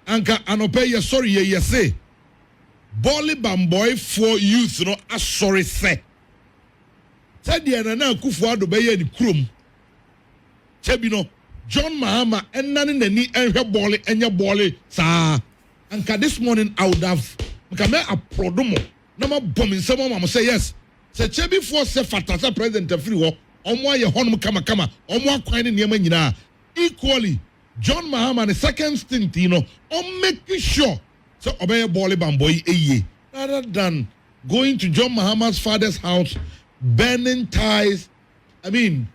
Anka anope ye sorry ye say. Bole Bamboy for youth no as sorry say. Said the na kufu ado be ye di krum. Chebino John Mahama and none in the knee and her Bole and your Bole sa. Anka this morning I would have Kame a prodomo. No more bombing someone mama say yes. Say chebi for se fatasa president of free war. Omwa ye honum kama omwa kwani niyama nyina. Equally, John Mahama the second stint, you know, on making sure so obey Bole Bamboy rather than going to John Mahama's father's house, burning ties,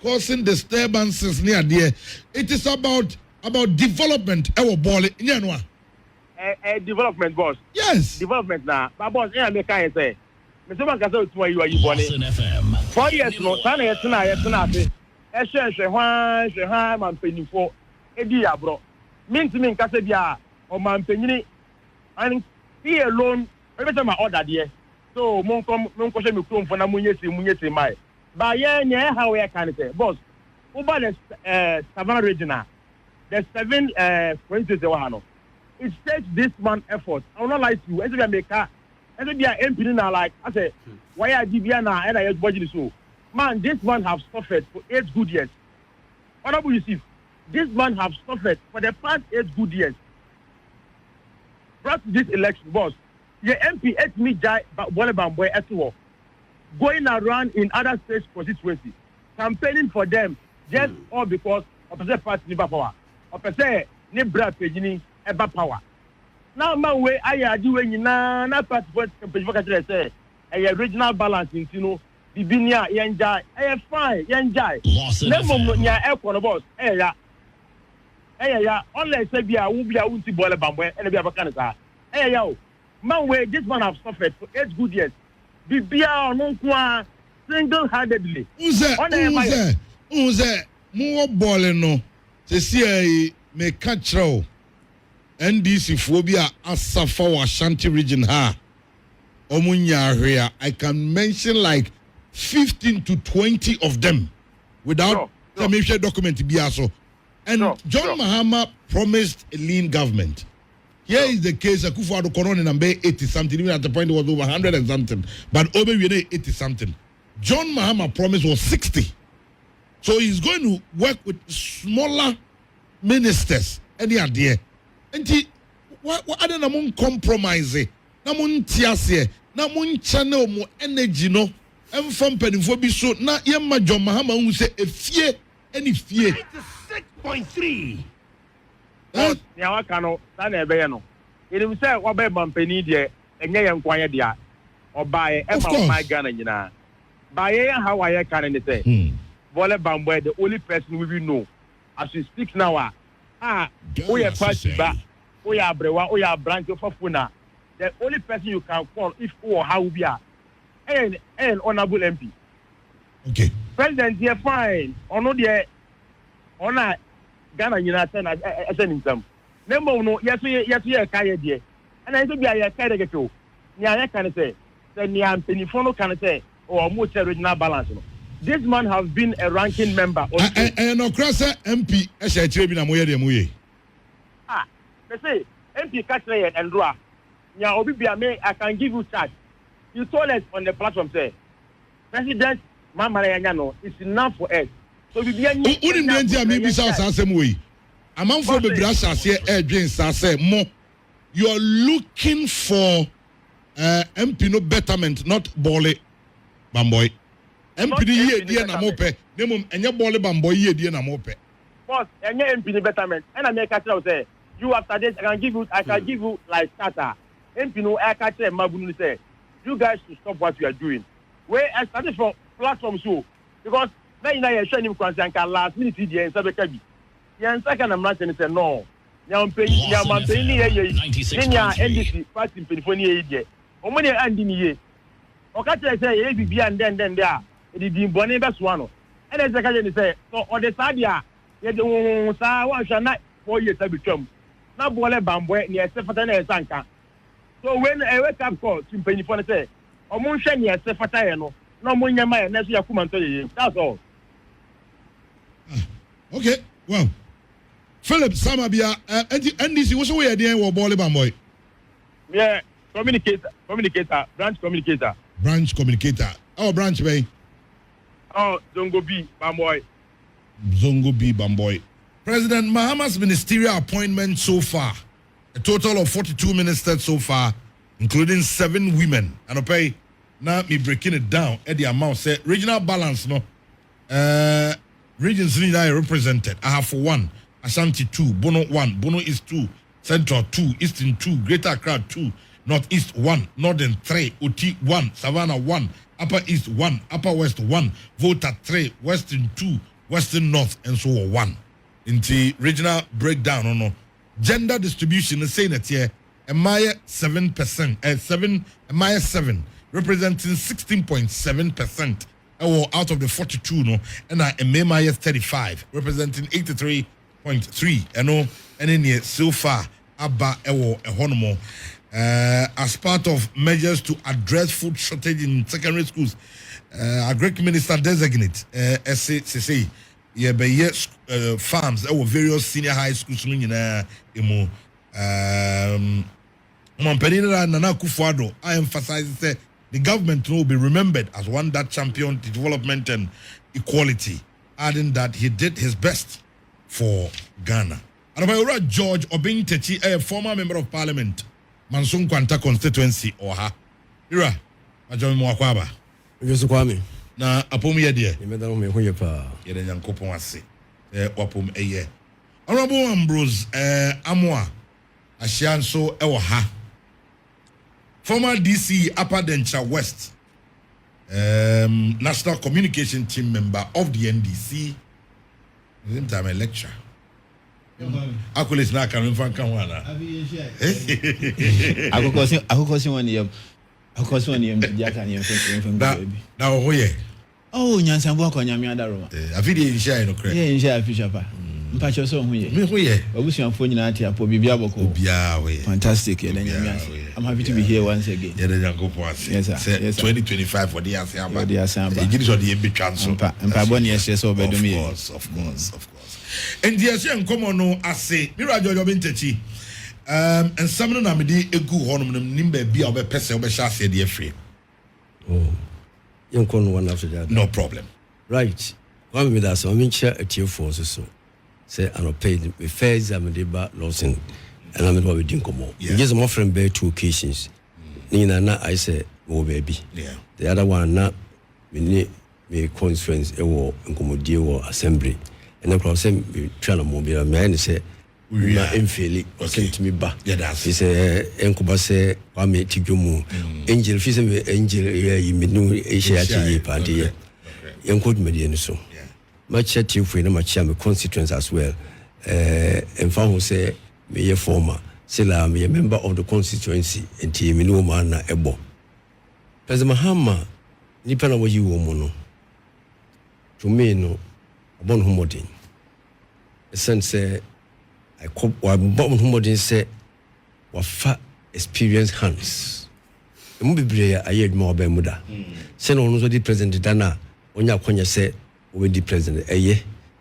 causing disturbances near there. It is about development. Our Bole, development, boss. Yes. Development now. But boss, I say. Mr. Mankasa, to where you are, you born. 4 years, no, Sana, man, penny for Edia, bro. Mean to me, Casabia, or man, penny, and he alone, every time I order, dear. So, Monkom, Monkom, for Namunyeti, my. But yeah, how I can say, boss, over the Savannah region, there's 7, for instance, it takes this man effort. I will not lie to you. As I make car, as I be an MP now, like I say, why are Dibiana and I budget so? Man, this man have suffered for 8 good years. Honorable Yusuf, this man have suffered for the past 8 good years. Brought this election, boss. Your MP ate me die, but Bole Bamboy at all. going around in other states constituencies, campaigning for them just all because of the party never power. Of the ne bra pejini eba power. Now man way I do when you na party for campaign say a regional balance in Bibinia yenjai fine yenjai. Nemo nya ekwono boss ya unless say bia wo bia wunti Bole bambwe and bia bakana sa man way this man have suffered for 8 good years. Bibia no kwa single-handedly. Unze mo Bole no se see me catchro NDC phobia asafa wa Ashanti region ha omunya here. I can mention like 15 to 20 of them without the document biaso. And John Mahama promised a lean government. Here is the case of Kufuor Koron number 80 something, even at the point it was over 100 and something, but over 80 something. John Mahama promise was 60. So he's going to work with smaller ministers. Any idea? And what other namun compromise? Namun tiase, namun channel mo energy no. And from penifo so na yemma John Mahama who say a fear any fear. 96.3. Nyawa kano sana ebe no. Irim say oba mampani de enye ye nkwanye dia. Obaye e ma my Ghana nyina. Baye how I can say. Bole Bambwe, the only person we will know as we speak now. We are party ba. We are brewa. We are branch of Funa. The only person you can call if or how we are. And honorable MP. Okay. President here fine. Ono de ona Ghana United as an income. Number no, yes, carry there. And I say, be a carry get you. Nya can say, the Niam Penifono can say, or much original balance. This man has been a ranking member. And no cross MP, as I tell you, they say, MP Catray and Rua. Nya Obi I can give you charge. You told us on the platform, say, President Mama Yano is enough for us. So we be maybe some way. Among for the brasses here, say more. You are looking for MP no betterment, not Bole Bamboy. MP ye dear na mope, nemum and your Bole Bamboy ye dear na mope. Boss, and your MP no betterment. And I make a say, you after this, I can give you like starter. MP no I catch Mabunu say, you guys should stop what you are doing. Where I started from platform show because now you are showing him concern can last minute here in Sabekabi. Yan second I'm not saying no. Now I'm paying NDC party in Pennsylvania here. How many ending here? Okay, say ABB and then there. It is being born in Baswano. And as the guy say, so on the side here, you don't say one shall not 4 years have become. Now Bole Bambwe near Sefatana Sanka. So when I wake up call to Pennsylvania say, Omunsha near Sefatano, no Munyama and Nessia Kumanto. That's all. Okay, well. Philip Samabia, NDC, what's the way idea or Bole Bamboy? Yeah, communicator, branch communicator. Branch communicator. Oh, branch bay. Oh, Zongo B, Bamboy. Zongo B, Bamboy. President Mahama's ministerial appointment so far, a total of 42 ministers so far, including 7 women. And okay, now me breaking it down at the amount, say regional balance, no. Regions are represented. I have for 1. Ashanti 2, Bono 1, Bono East 2, Central 2, Eastern 2, Greater Accra 2, Northeast 1, Northern 3, Oti 1, Savannah 1, Upper East 1, Upper West 1, Volta 3, Western 2, Western North, and so on 1. In the regional breakdown, no. Gender distribution is saying that here, Amaya 7%, 7, representing 16.7%. Out of the 42, no, and Amaya 35, representing 83.3. And no, and in so far, Abba Ewo Ehonomo, as part of measures to address food shortage in secondary schools, Aggrieved Minister designate SCC, farms, various senior high schools, Nana Kufuor, I emphasize that the government will be remembered as one that championed development and equality, adding that he did his best for Ghana. And about George Obintechi, a former member of parliament, Mansun Kwanta constituency, or ha. Ira, Majomi Mwakwaba. Just Kwame. Na apom ye de. You better me who you pa. Ye de Nyankopon ase. Wapom eye. Honorable Ambrose Amoa Ashianso ewo ha. Former DC Upper Dencha West. National Communication Team member of the NDC. Same time a lecture. Akulis na kan fan kan wana. Akokosi wani yam jaka ni yam na ho ye. Oh nyansambo akonyame adaro. Afidi insha no kre. Ye insha afisha pa. Mpacho so ho ye. Me ho ye. Obusuanfo nyina ate apo bibia boko. Bia ho ye. Fantastic ye nyame. I'm happy to be here once again. Ye de Nyankopon ase. Yes sir. 2025 for the Asamba. For the Asamba. E gidi so the MB transfer. Mpa boni yeshe so bedum ye. Of course. And the Asian common no ase. Mira Jojo Bintechi. And some na me di egu honum nimbe bia obe pese obe sha ase de afre. Oh. You can one after that. No problem. Right. One with us, I mean, share a tier for so. Say, I'm paid with fair exam losing, and I'm what we didn't come on. Yes, I'm offering bear 2 occasions. Nina, na I say, oh, baby. Yeah. The other one, not me conference, a war, and commodio or assembly. And of course, we try to move a man say, we are infeli or sent to me back. Yeah, that's he say, Encobase, Kwame Tigumu, Angel, Fisher, Angel, you know, Asia party. Young good median so. Much at you for much constituents as well. And found say, me a former, Silla, me a member of the constituency, and team in no man ebo. President Mahama, Nipana wa you woman. To me, no, a bon humodin. A son say, I cope or bomb humodin say, what fat experienced hands. The movie player I heard more Bermuda. Send on the president Dana, when you when you say, we the president,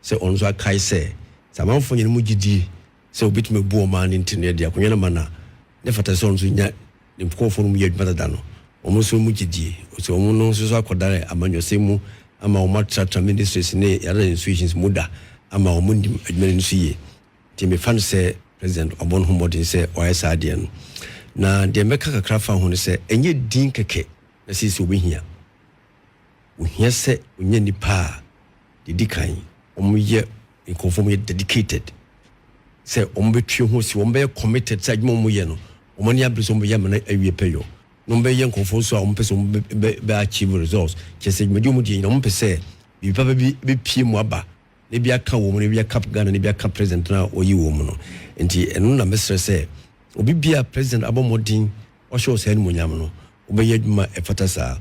say on so Kai say, some for your mujidi, so bit me boom man internet, the Akuna mana, never to sons in yet, in call for me yet Matadano, almost so mujidi, so no so Kodare, among your same, among Matra ministers in the other institutions, Muda, among Mundi administration. Timmy fan say, President Obon Humodin say, OSRDN. Na the America Crafa who say, and ye dinkake, as is we here. We hear say, we need pa, the decay, ye in conformity dedicated. Say, Ombetu who si ombe committed, said Momoyano, Omonia Brisombe Yaman a yepeyo. Nombe young confoso on person be achieve results. Just say, Medumudi, no say, you probably be P. Mwaba. Maybe a cow woman, maybe a cup gun, and maybe a cup president now, or you woman. And he and no mistress say, Obi be a president abomodin, or show said Munyamano, obey my effortasa.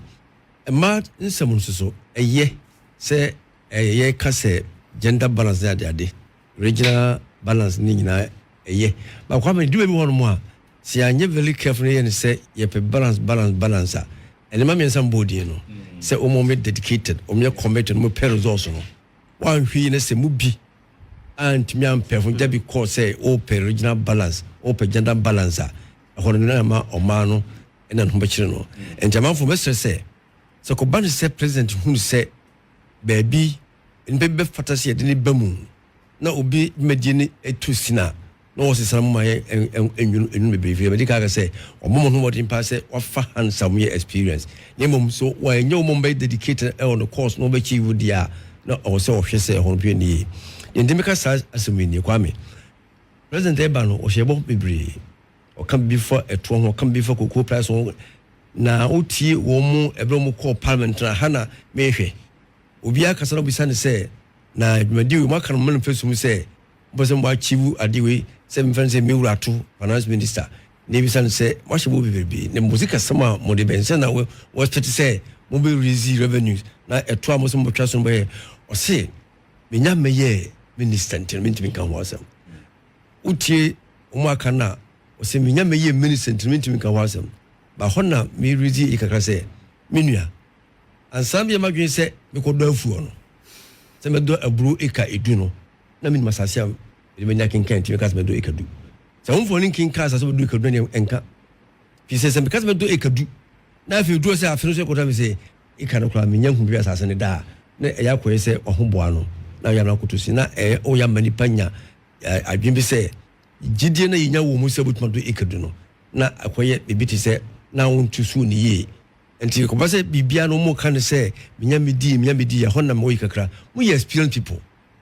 A mad in some so, a ye, say, a ye case, gender balance there, regional balance nina, a ye. But what may do everyone more? See, I never very carefully and say, ye balancer. And the mammy and somebody, you know, say, moment dedicated, or mere committed, more perils also. One wheelness a mubi and Miam Perfum Debbie Court say, per regional balance, per gender balancer, a Horanama or Mano, and an Humachino. And Jaman for Mr. say, so Kobani said, President who said, baby, and baby fantasy at any bamoon. No be Medini a Tusina, no was some my and you be here, but the say, or Momon who would impass it, or far and some year experience. Name so why no Mumbai dedicated on the course, no be would ya. No, also, she said, on Penny. In Democrat size, as a mini Kwame. President Ebano, or she won't be brave, or come before a throne, or come before Cocoa Price. Now, Oti, Womo, a Bromo call Parliament, Hannah, Mayhe. Ubia Casano San say, now, my dear Markham manifest who say, Bosom by Chivu Adiwe, 7 friends a Muratu, Finance Minister. Navy San say, what she will be. The Musica Sama, Modi Bensana was to say, mobile revenues, now a trauma some trust on way, or say, Minya Maye, Minister, until Mintiming Wasam. Uti, Umakana, or say Minya Maye, Minister, until Mintiming Wasam. But Honna, me Rizi Ikakase, Minya. And some Yamagin say, we could do for some do a brew eka eduno. Namin Masasia, even Yakin can't, because me do ekadu. Some for linking cars as we do enka. He says, because me do ekadu. Now, if you do say, I finish what I say, it cannot cry me young who be as an da. Ayako say, or Humbuano. Now you're not to see na oh ya many panya. I didn't say, Gideon, you know, Musa would not do Ikaduno. Now, a quiet baby say, now to soon ye. nti ko ba se bibia no mo kan say menya medi ya honna mo yikakra mo ye experienced people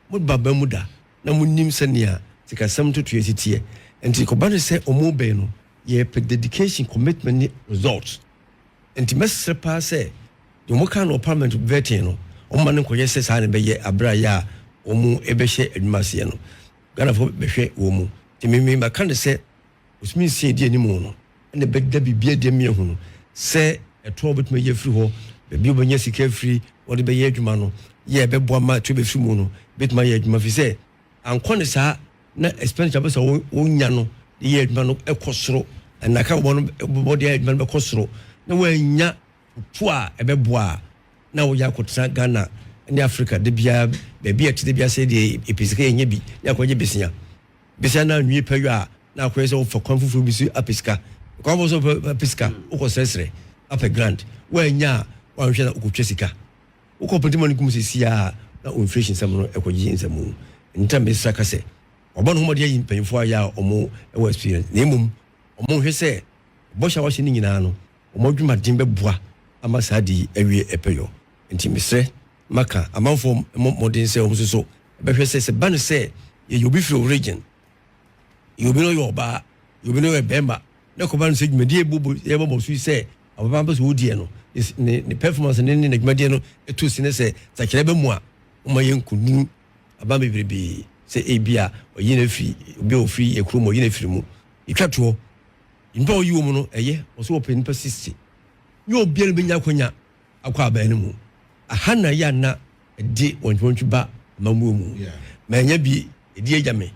mo baba mu da na mo nim sania tika sam to tie nti ko ba se omo be no ye dedication commitment ni results nti mesre pa say the mo kan no parliament vetting no o man ko ye se sa ne be ye abra ya omo ebehye adwumase no Ghana fo behwe wo mu ti me ba kan say usmin se die ni mu no ne be da bibia de me hu no say a trouble to me ye free ho be obanya sika free wo de be ye adwuma no ye be boa ma to be free mu no bit ma ye adwuma fi say ankɔ ne saa na expenditure be so wo nya no de ye adwuma no ekosoro na ka wo no bo de adwuma no be kosoro na wo anya to a ebe boa na wo ya kotra Ghana ne Africa de bia be bia te de bia say de episika ye nya bi ya ko ye besia na nwi pawua na ko ye so for konfufu bi su apiska ko bo so apiska uko sesre up a grant where nya wa hwe na ukotwa sika ukopenti mani kum sisia na inflation sam no ekoji nsamu nta me saka se obon ho de yin panfo ya omo e experience na emum omo hwe se bo sha wa shi ni nyina no omo dwuma din be boa ama sadi awie epeyo nti mesre maka amanfo modern se omo so be hwe se ban se ye yobi free region yobi no yoba yobi no bemba na ko ban se dwumadi ebubu ye bo su se ababa so wodie no ne performance ne ne dwumadi no etu sine se sakire be mu a o ma yenkunu aba bebrebe se ebia oyine free obi ofri ekromo oyine free mu itwato imba oyi mu no eye o so open per 60 nyo obi no benya konya akwa aba ne mu ahana ya na de wonwontu ba mamu mu ma nya bi edi ejame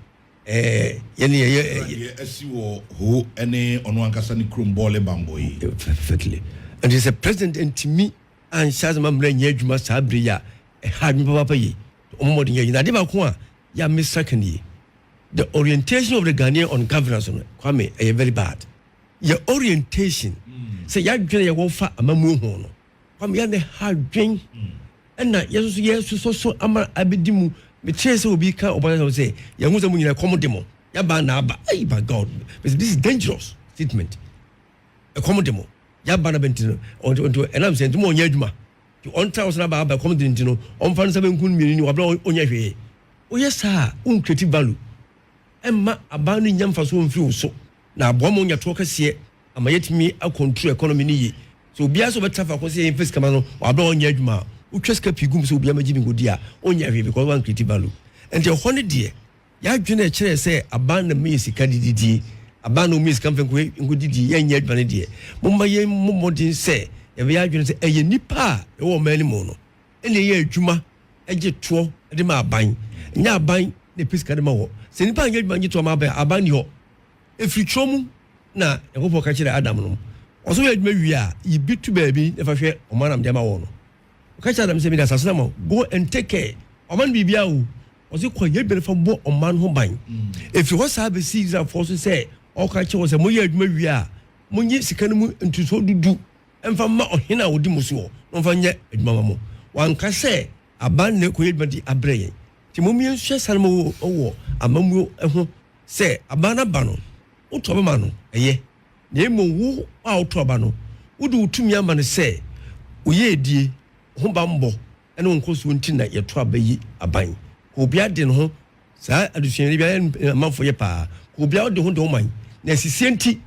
yene ye asiwo ho ene ono ankasa ni krom Bole bamboyi perfectly and is a president and me and shazama mra nya adwuma sabre ya hadwum papa yi omodin ya na de ba ko a ya misakani the orientation of the Ghanaian on governance no kwame very bad your orientation say ya dwene ya wo fa amamu ho no kwame ya ne hadwen na yeso so ama abedimu me chase obi ka oba say ya hu zamu nyina komodemo ya ba na aba ay by God this is dangerous statement a komodemo ya ba na bentino onto and I'm saying to mo nya adwuma to 1000 aba komodentino on fan 7 kun mieni wa bla onya hwe o yesa un creative value emma aba no nya mfa so mfiri so na abo mo nya to kase ama yetimi a control economy ni yi so bia so betafa ko say face kama no wa bla onya adwuma utweska pigum so bia maji ngodi a onya hwe because one creative value and the honey dear ya dwene kire say aba na me sika dididi aba no me sika mfenko ngodi ya nya adwane dear momma ye momodin say ya be ya dwene say eye nipa e wo mani mo no ene ye adwuma eje to de ma aban nya aban ne pisika de ma wo se nipa nya adwuma nje to ma aban ni ho efiri chomu na yakobo ka kire Adam no oso ye adwuma wi a yibitu baabi e fa hwe o manam de ma wo no ka kire Adam se mi da sasana mo go and take care o man bibia o oso ko ye bere fa bo o man ho ban efiri ho sa be see za for so say o ka kire wo se mo ye adwuma wi a mo nyi sika no mu ntuso dudu emfa ma ohina wodi muso no fa nye adwuma mo wan ka se aban ne ko ye adwuma di abreye ti mo mi nhwe salmo owo amamu ho se aban na ba no uto ba ma no eye na emo wo a uto ba no wudu utumi ama ne se oye edie ho ba mbo ene nkoso nti na ye to abayi aban ko bia de no ho sa adusuani bia amafo ye pa ko bia de ho de ho man na sisie nti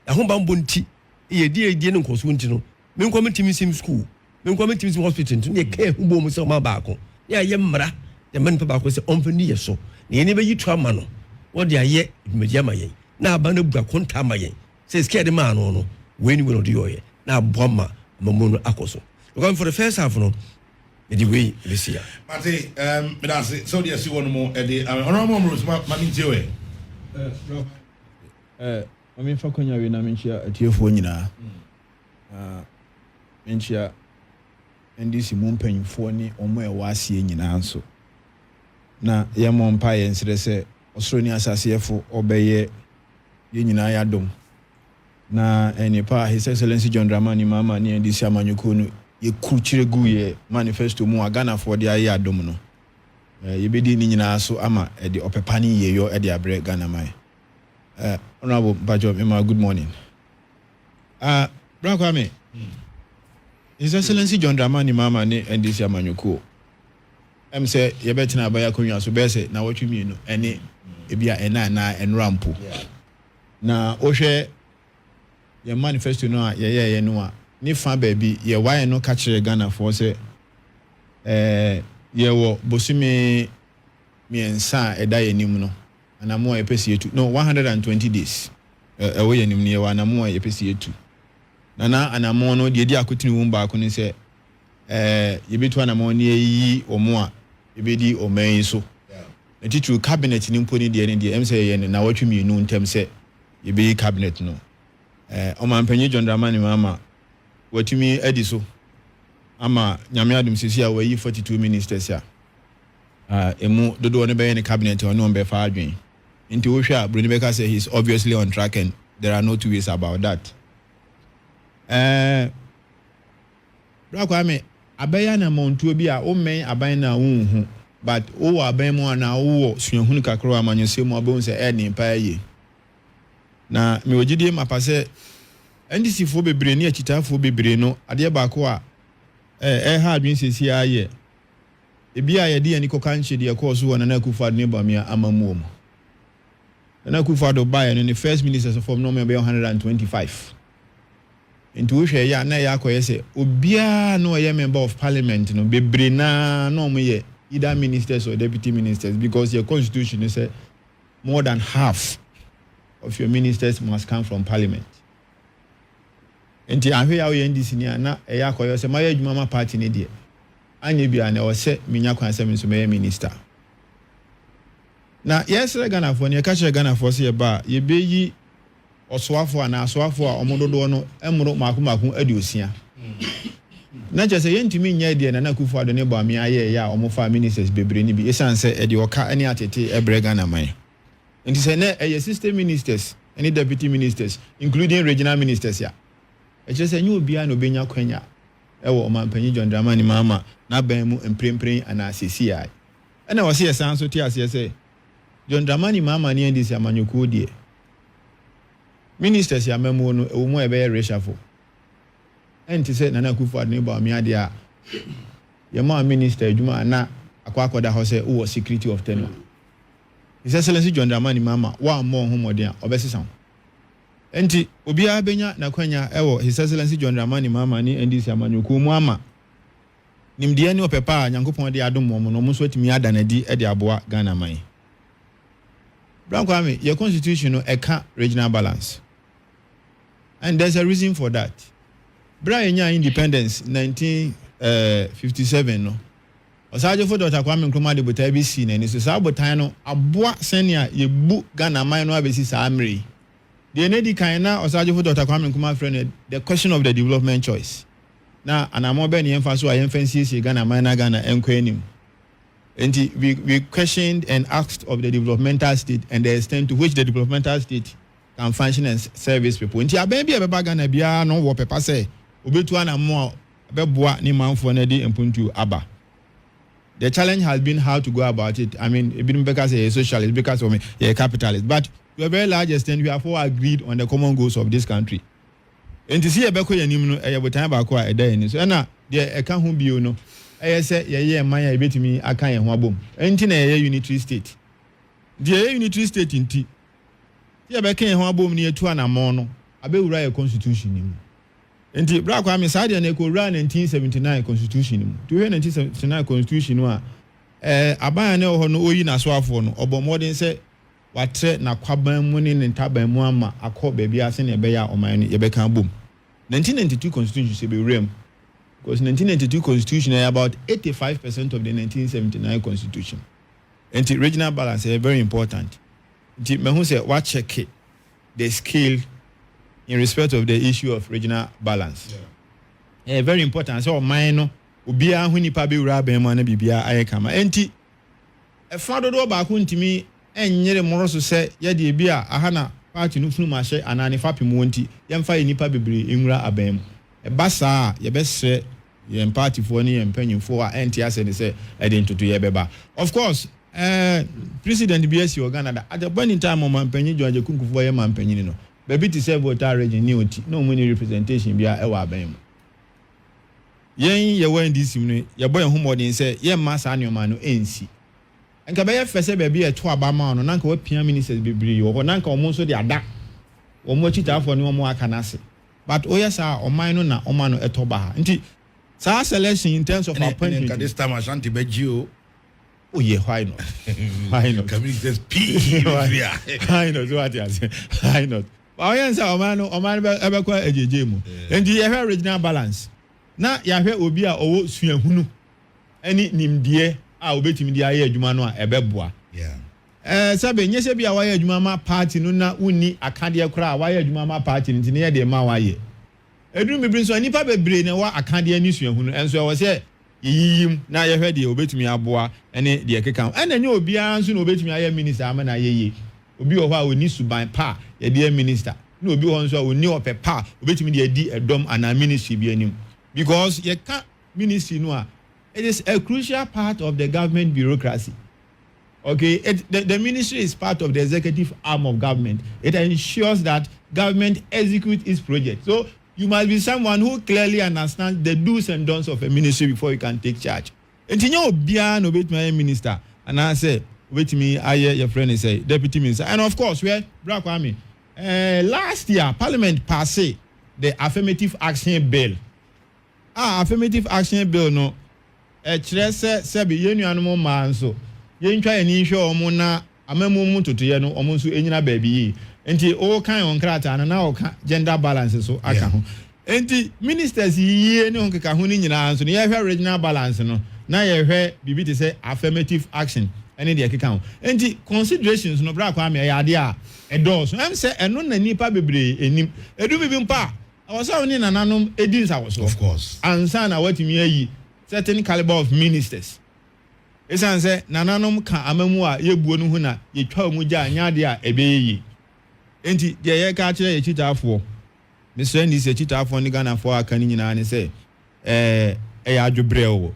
ho ba mbo nti ye die ne nkoso nti no me nko metimi sim school me nko metimi sim hospital nti ne ka hu bo mu se ma ba ko ya ye mmra de man pa ba ko se onfani ye so na ye ne be yitu ama no wo de aye dwumadia ma yen na aba na bua konta ma yen se scared man no we ni we no de yo ye na aboma mamu no akoso because for the first half no the way this year Mate me da se so dia si wono mo e de honorable members ma mintie we mami fa konya we na menchia atiefo nyina menchia NDC mu mpanyfo ni omo e wasie nyina nso na ye mo mpa ye nsire se osroni asasefo obeye ye nyina ya dom na enipa His Excellency John Dramani Mahama ni NDC amanyuko no ye kuchire gu ye manifesto mu Ghana for the aye adom no ye bedi ni nyina so ama e de opepani ye yo e de abre Ghana mai honorable Bajo Emma, good morning. Bra Kwame His Excellency John Dramani Mahama ne NDC amanyuko. Say ye betina abaya konwa so be say na watwumi no ene ebia ena na enrampo. Na ohwe ye manifesto no a ye no a ni fa baabi ye why no ka kire Ghana for say ye wo bosumi miensa eda ye nim no anamo ye pesi etu no 120 days ewo ye nim ne ye wa anamo ye pesi etu nana anamo no de akotini wo mba ko ni say ye betu anamo ne yi omo a ye bedi oman so etitu cabinet ni mponi de em say ye na watwumi nu ntem say ye be cabinet no omampanyi John Dramani Mahama watumi edi so ama nyame adum sisi a wayi 42 ministers ya emu dodo ne be ne cabinet ono be fa adwen nti wo hwa Bruni Beka say he's obviously on track and there are no two ways about that. Brakwame abaya na montuo bi a o men aban na wonhu but o wa aban mu na wo suahunu kakro amanyose mu abon say ni pa ye na me ogide mapase NDC fo bebre ni achitafo bebre no ade ba ko a ha adwen sesi aye ebi aye de ani kokanche de ko so wona na kufa ne ba me amamu mu na kufa do buy no the first minister of no me be 125 into we hwe ya na ya koye se obia no ye member of parliament no bebre na no mo ye either ministers or deputy ministers because your constitution is more than half of your ministers must come from parliament. Enti ahwe ya we NDC ni na eya koyo se maye adwuma party ne de anye bia na o se minya kwan se menso maye minister. Na yes Ghana for ne ka che Ghana for se ye ba ye beyi osoafo na asoafo a omododo no emro makomakon aduosia. Na je se yentimi nya de na kufu ado ne ba me aye ya omofa ministers bebre ni bi esanse e de oka ani atete ebre Ghana man. And he said, assistant ministers, any deputy ministers, including regional ministers. Yeah, it's just a new Biano Benya Quenya. Ewo Mampenny John Dramani Mahama, na Bemu and Prem and CCI. And I was here, San Sotia, say, John Dramani Mahama near this Yamanyuku. Ministers, Yamamono, Umo, a very reshuffle. And he said, Nana Kufa, neighbor, Miadia, Yama minister, Juma, na Aquaco da Hose, who was security of tenure. His Excellency John Dramani Mahama wa more homodia obesison. Enti obia benya na kwanya ewo His Excellency John Dramani Mahama ni NDC amanyuku mu ama nimde ani opepa nyankopon de adom mo no mo so atimi adanadi e de aboa Ghana man. Brankwame your constitution no eka regional balance. And there's a reason for that. Brian independence 1957 no. Osaje for Dr. Kwame Nkrumah de botai bi si na ni so sa botai no aboa senia ye bu Ghana man no abesi sa amri. The enedi kan na osaje for Dr. Kwame Nkrumah friend the question of the development choice. Na anamo be ni emfa so a yemfansie Ghana man na Ghana enko anim. And we questioned and asked of the developmental state and the extent to which the developmental state can function and service people. Nti aben bi e be Ghana bia no wo pepa say obetu anamo be boa ni manfo na di empuntu aba. The challenge has been how to go about it. I mean, it been because a socialist, because of a capitalist. But to a very large extent, we have all agreed on the common goals of this country. And to see a beko yanimno, a time back a day. So now, the account who be you know, I say, yeah, my bit me, I can't one boom. And in a unitary state. The unitary state in T. Yeah, back in one boom near 2 and a mono. I be write a constitution. And the black army side and echo run 1979 constitution. To 1979 constitution, Abaya no oyi na swafo no obo modern say watre na kwaban mu ne ntaban mu ama akọ baby ase na ebe ya oman no ye beka bom. 1992 constitution say be rem because 1992 constitution is about 85% of the 1979 constitution. And the regional balance is very important. The me who say what check it, the scale in respect of the issue of regional balance. Yeah. Very important. So mine obia hu nipa be wura ban mu na bibia ayekama. Enti e fa dodo ba ko ntimi enyere moro so se ye de bia aha na party no funu ma hye anane fapem wonti yemfa ye nipa bebre enwura aban mu. E ba saa ye be se ye party fo ne ye mpanyimfo a enti ase ne se e de ntoto ye beba. Of course, President BSC Uganda at the point in time man mpanyi George Kunkufo ye man mpanyi no. Baby to say voter region ni oti no money representation bia e wa ban mu. yen ye wan NDC no ye boy ho modern say ye ma sa anoma no ensi enka be ye fese be bi e to abama no nanka wa pia ministers bebree wo nanka omo so de ada omo chitafo ne omo aka na se but oyesa oman no na oman no etoba ha nti sa selection in terms of appointment this time Ashanti Begio. oh yeah, why not? Why not? Community P. Why not? What you say? Why not? But oyesa oman ebe kwa ejeje mu nti ye hwe regional balance na ya hwe obi a owo suahunu ani nimdie a obetimi dia ye adwuma no a ebeboa sabe nyese bia wa ye adwuma ma party no na uni akade kura wa ye adwuma ma party nti ne ye de ma wa ye edu mi brin so nipa bebre ne wa akade ani suahunu enso wo se yiyim na ye hwe de obetimi aboa ene de keka ena nye obi an so na obetimi aye minister ama na ye obi o ha oni suban pa ye de minister na obi ho nso oni opepa obetimi de di edom ana ministry bi anim because ye ka ministry no a it is a crucial part of the government bureaucracy. Okay, the ministry is part of the executive arm of government. It ensures that government executes its project. So you must be someone who clearly understands the do's and don'ts of a ministry before you can take charge. And you know, beyond obey my minister, and I say, wait me, I hear your friend say, deputy minister, and of course, we're Black Army. Last year, Parliament passed the affirmative action bill. Affirmative action bill no. Chrese sebi yenu anumo manso yentwa eni hwe omo na amemu mu totoye no omo nso enyina baabi yi enti o kan on krata na o ka gender balance so aka ho enti ministers yi ne honkeka ho ni nyina nso ne ye hwe regional balance no na ye hwe bibi te say affirmative action ene de keka ho enti considerations no bra kwa me ya de a edos em say eno na nipa bebre enim edu bibi mpa awosa oni nananom edin sa woso of course ansa na watimi ayi certain caliber of ministers. Esan say nananom ka amamu a yebuo no hu na yetwa mu gya anya de a ebeyi. Enti de ye ka kire ye chitafo. Mr. NDC chitafo ni Ghana for aka ni nyina ne say ya adwobre wo.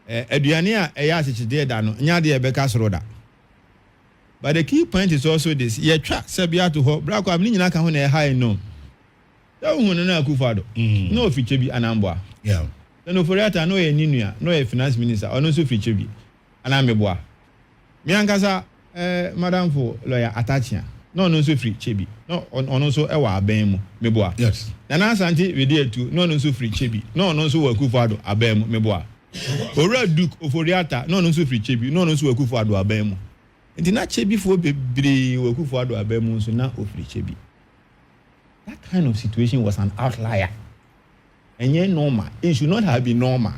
Aduane a ya achichide da no nya de e beka soro da. But the key point is also this. Ye twa sebia to ho bra kwa ni nyina ka ho na e high no. Da hu no na akufado. No fiche bi anamboa. Yeah. No Foriata no ye ninua no ye finance minister ono so fiche bi ana meboa mi ankasa madam for lawyer Atachia no so free chebi no ono so e wa aban mu meboa yes na asante we dey tu no so free chebi no so wakufado aban mu meboa ora duke Foriata no so free chebi no so wakufado aban mu enti na chebi fo bebre wakufado aban mu so na ofree chebi. That kind of situation was an outlier. And yet normal. It should not have been normal.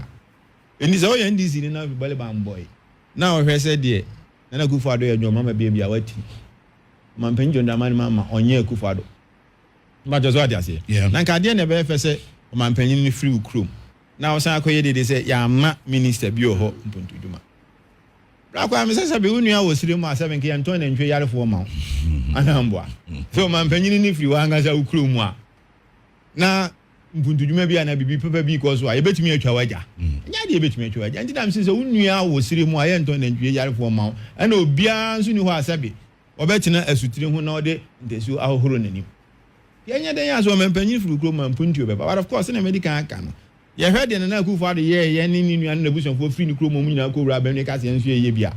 And this all NDC now be Bole boy. Now I said there, na go for your mama baby awati. Man penjo ndamani mama onye kufado. But just what I say. Yeah. Na kadie na be say man penyin ni free ukrum. Now say akoye dey say ya ma minister bi oho mpuntu duma. Rakwa me say be unua wo sire mu a 7 k Anton na ntwe yare fo ma. Anamboa. So man penyin ni free wa ngasa ukrum mu a. Na mpuntu dwuma bia na bibi papa bi ko so a yebetumi atwa waja nya de yebetumi atwa waja nti dam se unua wo sire mu aye nton na ntwe yarefo ma na obia nso ni ho asabe obetina asutire ho na ode ntesu ahohoro nanim yenya den ya so mampanyin furu kro mampuntu obeba but of course na medical aka no ye hwede na akufu ade ye ni nua na bushonfo free ni kro mu nyina ko wura banu ka se nso ye bia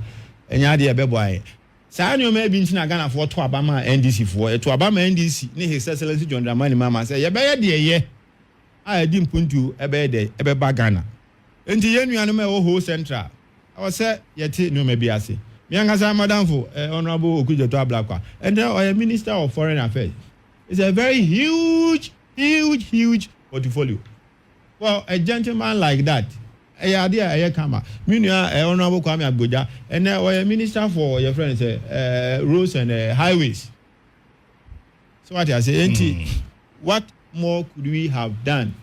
enya de ebebo aye saa ni o ma bi ntina Ghana for to abama NDC for to abama NDC ni His Excellency John Dramani Mahama say ye be ye de ye I didn't put you ebe bagana. Enti yenu anu me ho central. I was say yeti no me biase. Me angasa madam for honorable Okujeto Ablakwa. And then a minister of foreign affairs. It's a very huge portfolio. Well, a gentleman like that. Idea kama. Me honorable Kwame Agboja and then a minister for your friends roads and highways. So what I say enti what more could we have done?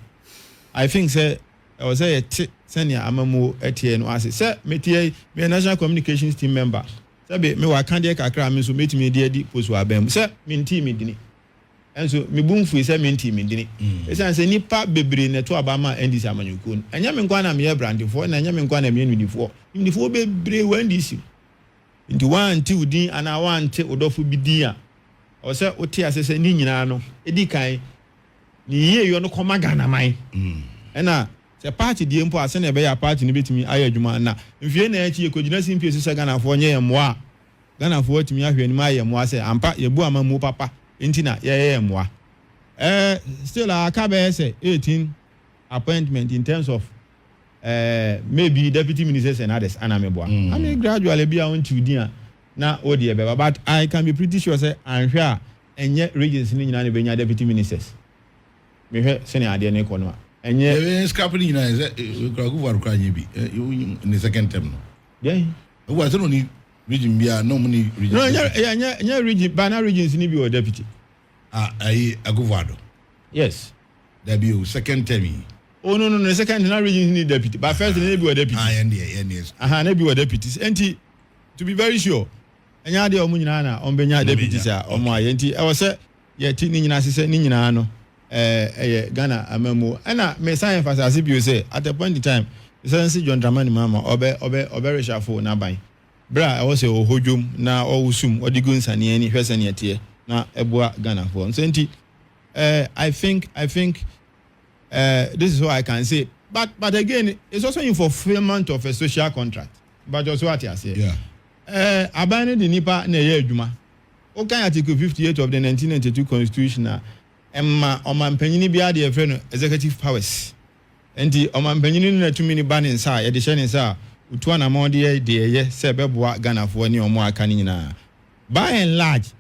I think say I was say senior amamu etie no ase say metie me national communications team member say be me wa kan de kakra me so metimi de di post wa bam say me nti me dini enso me bumfu say me nti me dini esan say nipa bebre ne to abama NDC amanyuko anya me nkwa na me brand for na anya me nkwa na me nudifo bebre wa NDC nti wan ti udin ana wan ti odofo bidia o say oti asese ni nyina no edi kan ni ye yo no koma Ghana man na se party die mpo ase na be ya party ni betimi aye adwuma na mfie na echi ekogina simpie so Ghana fo nye emwa Ghana fo timi ahwe ni ma ye emwa se ampa ye bu amamu papa enti na ye emwa still aka be say 18 appointment in terms of maybe deputy ministers and others anameboa I mean gradually be on to dia na odi ebe but I can be pretty sure say anhwe a enye regions ni nyina na benya deputy ministers me hwe se ne ade na ikono enye scrapping nyina is Aggrieved kwa nyebi in the second term no yeah we say no ni region bia no money region no enye region bana regions ni bi o deputy Aggrieved yes there be second term. Oh no, second na region need deputy. But first they be a deputy. Yes. They be a deputies. Enti to be very sure. Enya de omu nyina na ombenya deputies a omo ayenti. I was say ye ti ni nyina sese ni nyina no Ghana amamu. Na me say emphasize bi say at a point in time, say John Dramani Mahama obe reshuffle na ban. Bra I was say ohojum na owusum odigu nsane ani hwese ne tie na eboa Ghana for. So enti I think this is what I can say. But again, it's also in fulfillment of a social contract. But also what I say. Yeah. Abandon the nipa na ye adwuma. Okay, Article 58 of the 1992 Constitution emma omanpanyini bia de friend executive powers. Enti omanpanyini na tumi ni ban nsa ye de hye nsa utu na mo de ye se beboa Ghana fo ni omo aka ni nyina. By and large,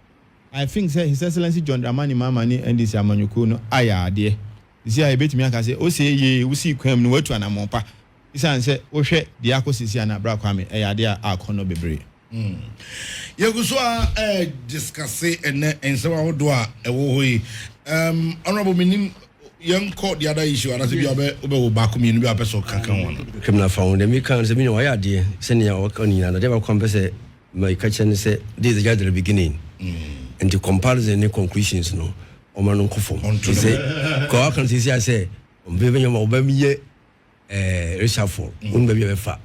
I think say His Excellency John Dramani Mahama ni NDC amanyuko no aya ade. Isi a betimi aka say o say ye wo si kwam no watu anamompa isan say wo hwe de akosisi ana bra kwame ade a akono bebre Yeguso discuss ensema hodo a ewo hoyi honorable minim yanko the other issue and as bi obe back community bi apeso kankan won criminal found them can say me no why ade send ya work on na dey come say my kitchen say this is just the beginning and the comparison and conclusions no Oman no conform. He say, "Go out and see." I say, "Baby, you must be ye reshuffle. Baby, be fa."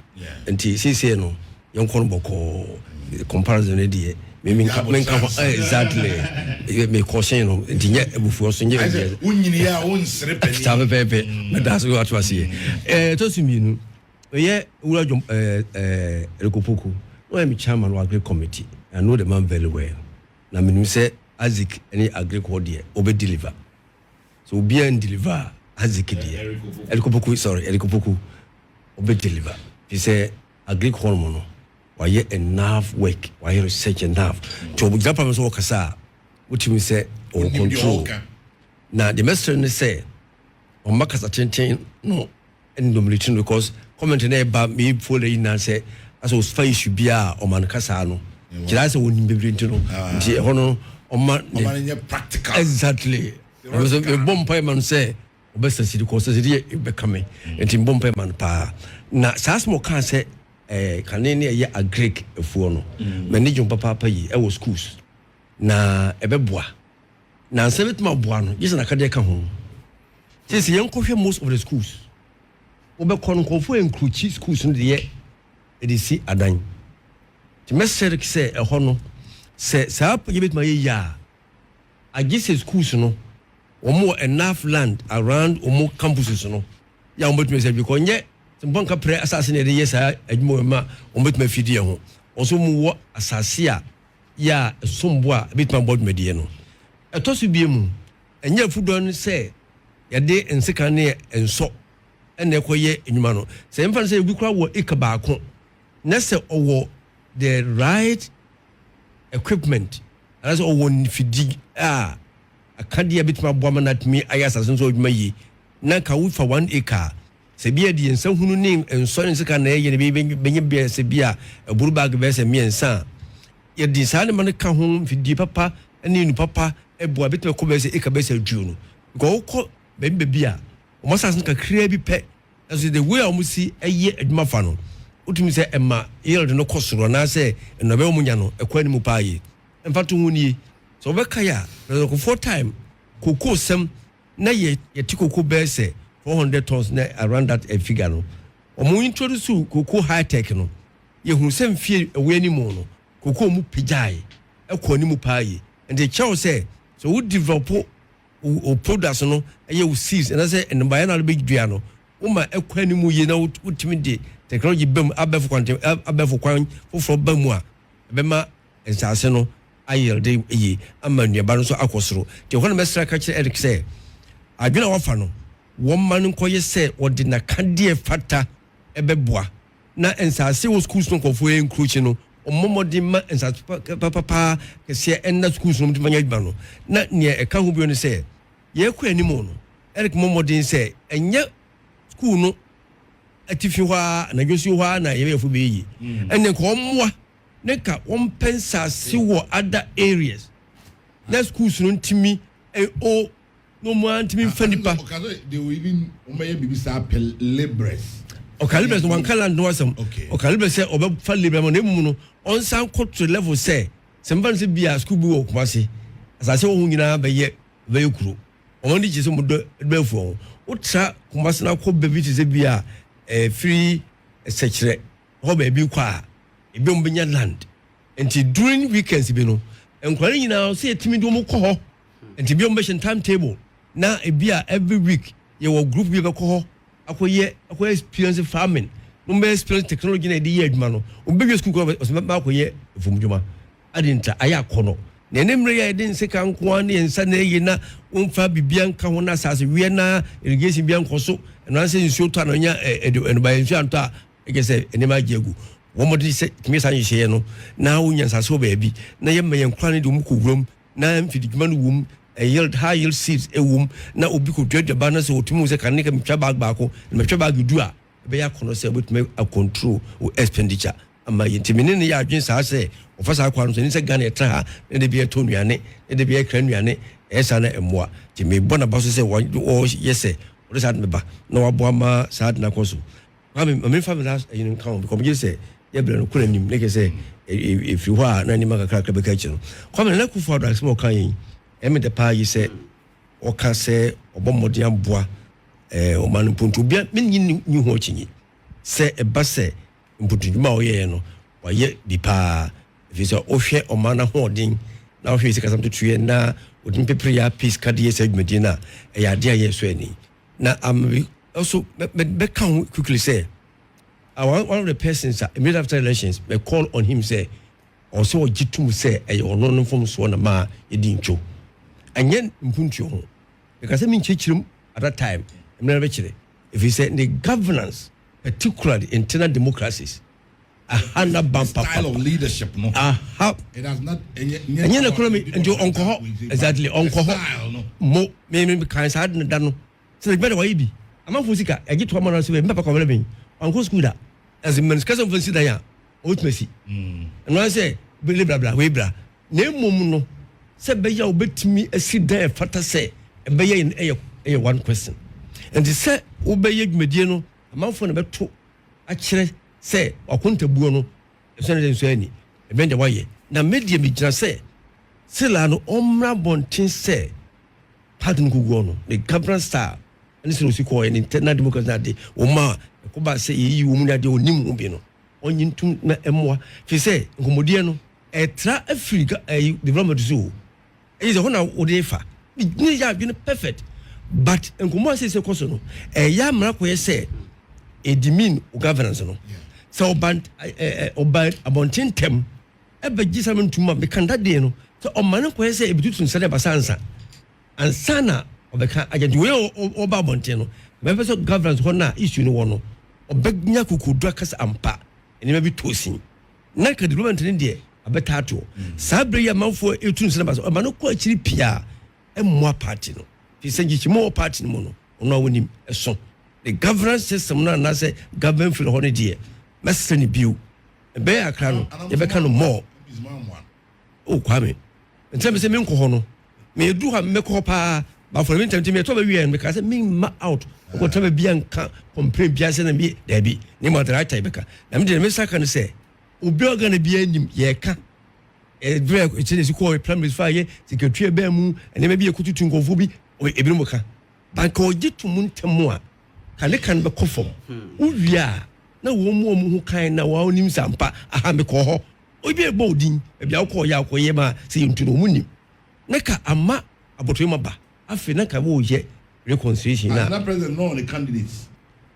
And he say, "No, you can't boko comparison. Edi, me exactly. Me caution no. Edi nye ebufu oso nye. Unyini ya unsere peni. Stop pepe. Me that's what I say. To sumi no. Ye ura jom Rekopoku. No am chairman of Aggrieved committee. I know the man very well. Na me say. Azik any Aggrieved there obe deliver so be and deliver Azik there Rekopoku obe deliver he say Aggrieved hormone why enough work why research enough to example so kasa what you say or control now the master say on makasa ten no and dominating because comment about me for the in say as was fine should be a o man kasa no kira say woni bebre ntino nti hono practical exactly because a bomb payment say obesa city course city be coming and bomb payment pa na sas mo kan say kanene ye Aggrieved efuo no manage papa yi e wo schools na ebeboa na sebet ma boa no yesa na kade ka ho sisi yenkohwe most of the schools obekọ no konfo enkruchi schools no de NDC adan ti mesere ki say e ho no say you bet my ya I guess schools no or more enough land around or more campuses no ya umbet me say because nye mbonka pre assassinate yes admo ma umbet me fidie ho also mu wo asase a ya sombo a bit man board medie no etosu bie mu enye fudon say ya de ensika ne enso ene koye enuma no say mfa say bi kura wo ikaba ko na say owo the right equipment as o won fidi akade bit ma boama nat me ayasa so odwuma yi na ka wo fa 1 acre se bia di ensa hunu ne enso ne sika na ye ne benye bia se bia eburu bag be se me ensa ye di sa ne man ka ho fidi papa ene nu papa eboa bit ma ko be se acre be se dwu no go ko be bia o mo sas nka krea bi pe as the way o mo si eye adwuma fa no utumi se ema yield no kosoro na se no be omunya no ekwani mu paaye emfato huni so be kaya na ko 4 time koko sem na ye tikoko be se 400 tons na around that figure no omu introduce koko high tech no ye hu sem fie ewe ni mu no koko mu pijai ekwani mu paaye and the chow say so we develop o products no eye we seeds and say and by na be dua no uma ekwa ni mu ye na utimi de technology bem abefo kwante abefo kwan foforo bamu a bema ensase no ayelde yi ama nuaba no so akosoro te hono mesra ka kire Eric say adwena wafa no womma no koye say odi na kade fata ebeboa na ensase wo schools no kofo enkruchi no omomodi ma ensase papa kese enna schools no mtimanya adwuma no na ne eka ho bio no say ye kwa animo no Eric momodi say enye school no atifi hwa na dwosi hwa na ye yefo be yi enne ko mmoa neka wompensa si wo other areas na schools no ntimi o no mo antimi fanipa they will even umeye bibisa pel libres Okalibres no wankala no asem Okalibres say obe fa libre mo nemu no on san to level say semban se bia school bi wo Kumasi asase wo nyina be ye kuro omoni ji so mo do fu o tra Kumasi na ko be bi se bia free sechere ho be bi kwa ebi ombenya land enti during weekends bi no enkwari nyina say etimi do mo ko ho enti bi ombation timetable na ebia every week ye wo group bi be ko ho akoye experience farming no be experience technology na di ye adwuma no obewe school ko osema akoye efumdwuma adinta aya kono na enemre ya edin seka nko an yensa na yi na umfa bibia nka ho na sase wie na irrigation bia nkoso no anse nsuo to anonya ba nsuo anto egese enema jegu womodi se kimi san yehye no na wonya sase o ba bi na ye meyen kwa ne de umkowurom na mfididwuma no wum high yield seeds ewum na obi ko dwedwa ba na se otimu se kan ne ka metwa bag baako na metwa bag du a be ya kono se obetume a control o expenditure ama yintimine ne ya adwen sa se ofasa akwa no se ni se Ghana etra ha ne de be to nuane ne de be kra nuane esa na emoa ti me bona baso se wo yese o sa me ba na wabo ama sa na koso me family yin kan because me say ye bre no kura nim ne ke say if you are na ni maka kra be ka chino kwa me na ku for that small kan yin emi de pa yi se o ka se obomodi amboa o man puntu bia menyi ni ho chinyi se eba se mputuduma o ye no wa ye di pa visa o hwe o man ho odin na o hwe se kasam tutuye na odin pepre ya peace card ye se medina ya de ye so ani na am also be can quickly say one of the persons immediately after elections we call on him say also jitum say e ono no fom so na ma yedi ncho anyen mpuntu ho because me nchichirim at that time I'm never chire if you say the governance particularly internal democracies a hana bampa style of leadership no it has not anyen economy and you onko exactly onko mo me kan sa da no so be why bi amanfo sika agi to amana so be mbapa kwabele bin onko school da as in menskasa fancy da ya otmesi and I say bla bla we bla na mum no se be ya obetimi asida fata se be ya one question and say obeye dwumedie no amanfo na beto a kire se akonta buo no so na nso ani e be nde waye na media mi gina se sila no omra bontin se pardon gugu no the governance style and so si ko en internal democracy na de o ma ko ba se yi wo mu na de onim obi no onyintum na emoa fi se nkomodie no etra Africa development zoo is a hona odefa ni ya bi perfect but nkomo se koso no ya mra ko ye se edimin governance no so oban abontin tem be gisam ntuma be kanda de no so o man ko ye se ebitutu nsade basansa ansana obeka agent we oba abontin no be so governance hona issue no wono obegnya kukudu akasa ampa eni bi tosin na ka development ni de abetato sabre ya manfo etun sene baso ma no ko akiri pia emmoa party no fi sengi chimo party no no ono wonim eso the governance system na say government feel honey de meseni biu be akra no ye be ka no more o kwame ntem se me nko ho no me edu ha me ko pa ba for me ntem me to ba wi me ka say me ma out ko to ba bia nka complain bia se na me da bi ni mo right type ka na me de me saka no say obi organ bia enim ye ka dre ko chine si ko primary fire secretary be mu ene me bia kututu nkonfo bi ebi no ka ba ka ogitu mu ntemu a kale kan be kofom uwia na wo mu hu kan na wa onim sampa aha me ko ho obi e bo odin e bia ko ya ko ye ma se yintu no mu nim na ka ama aboto ma ba afi na ka wo ye reconciliation na president no the candidates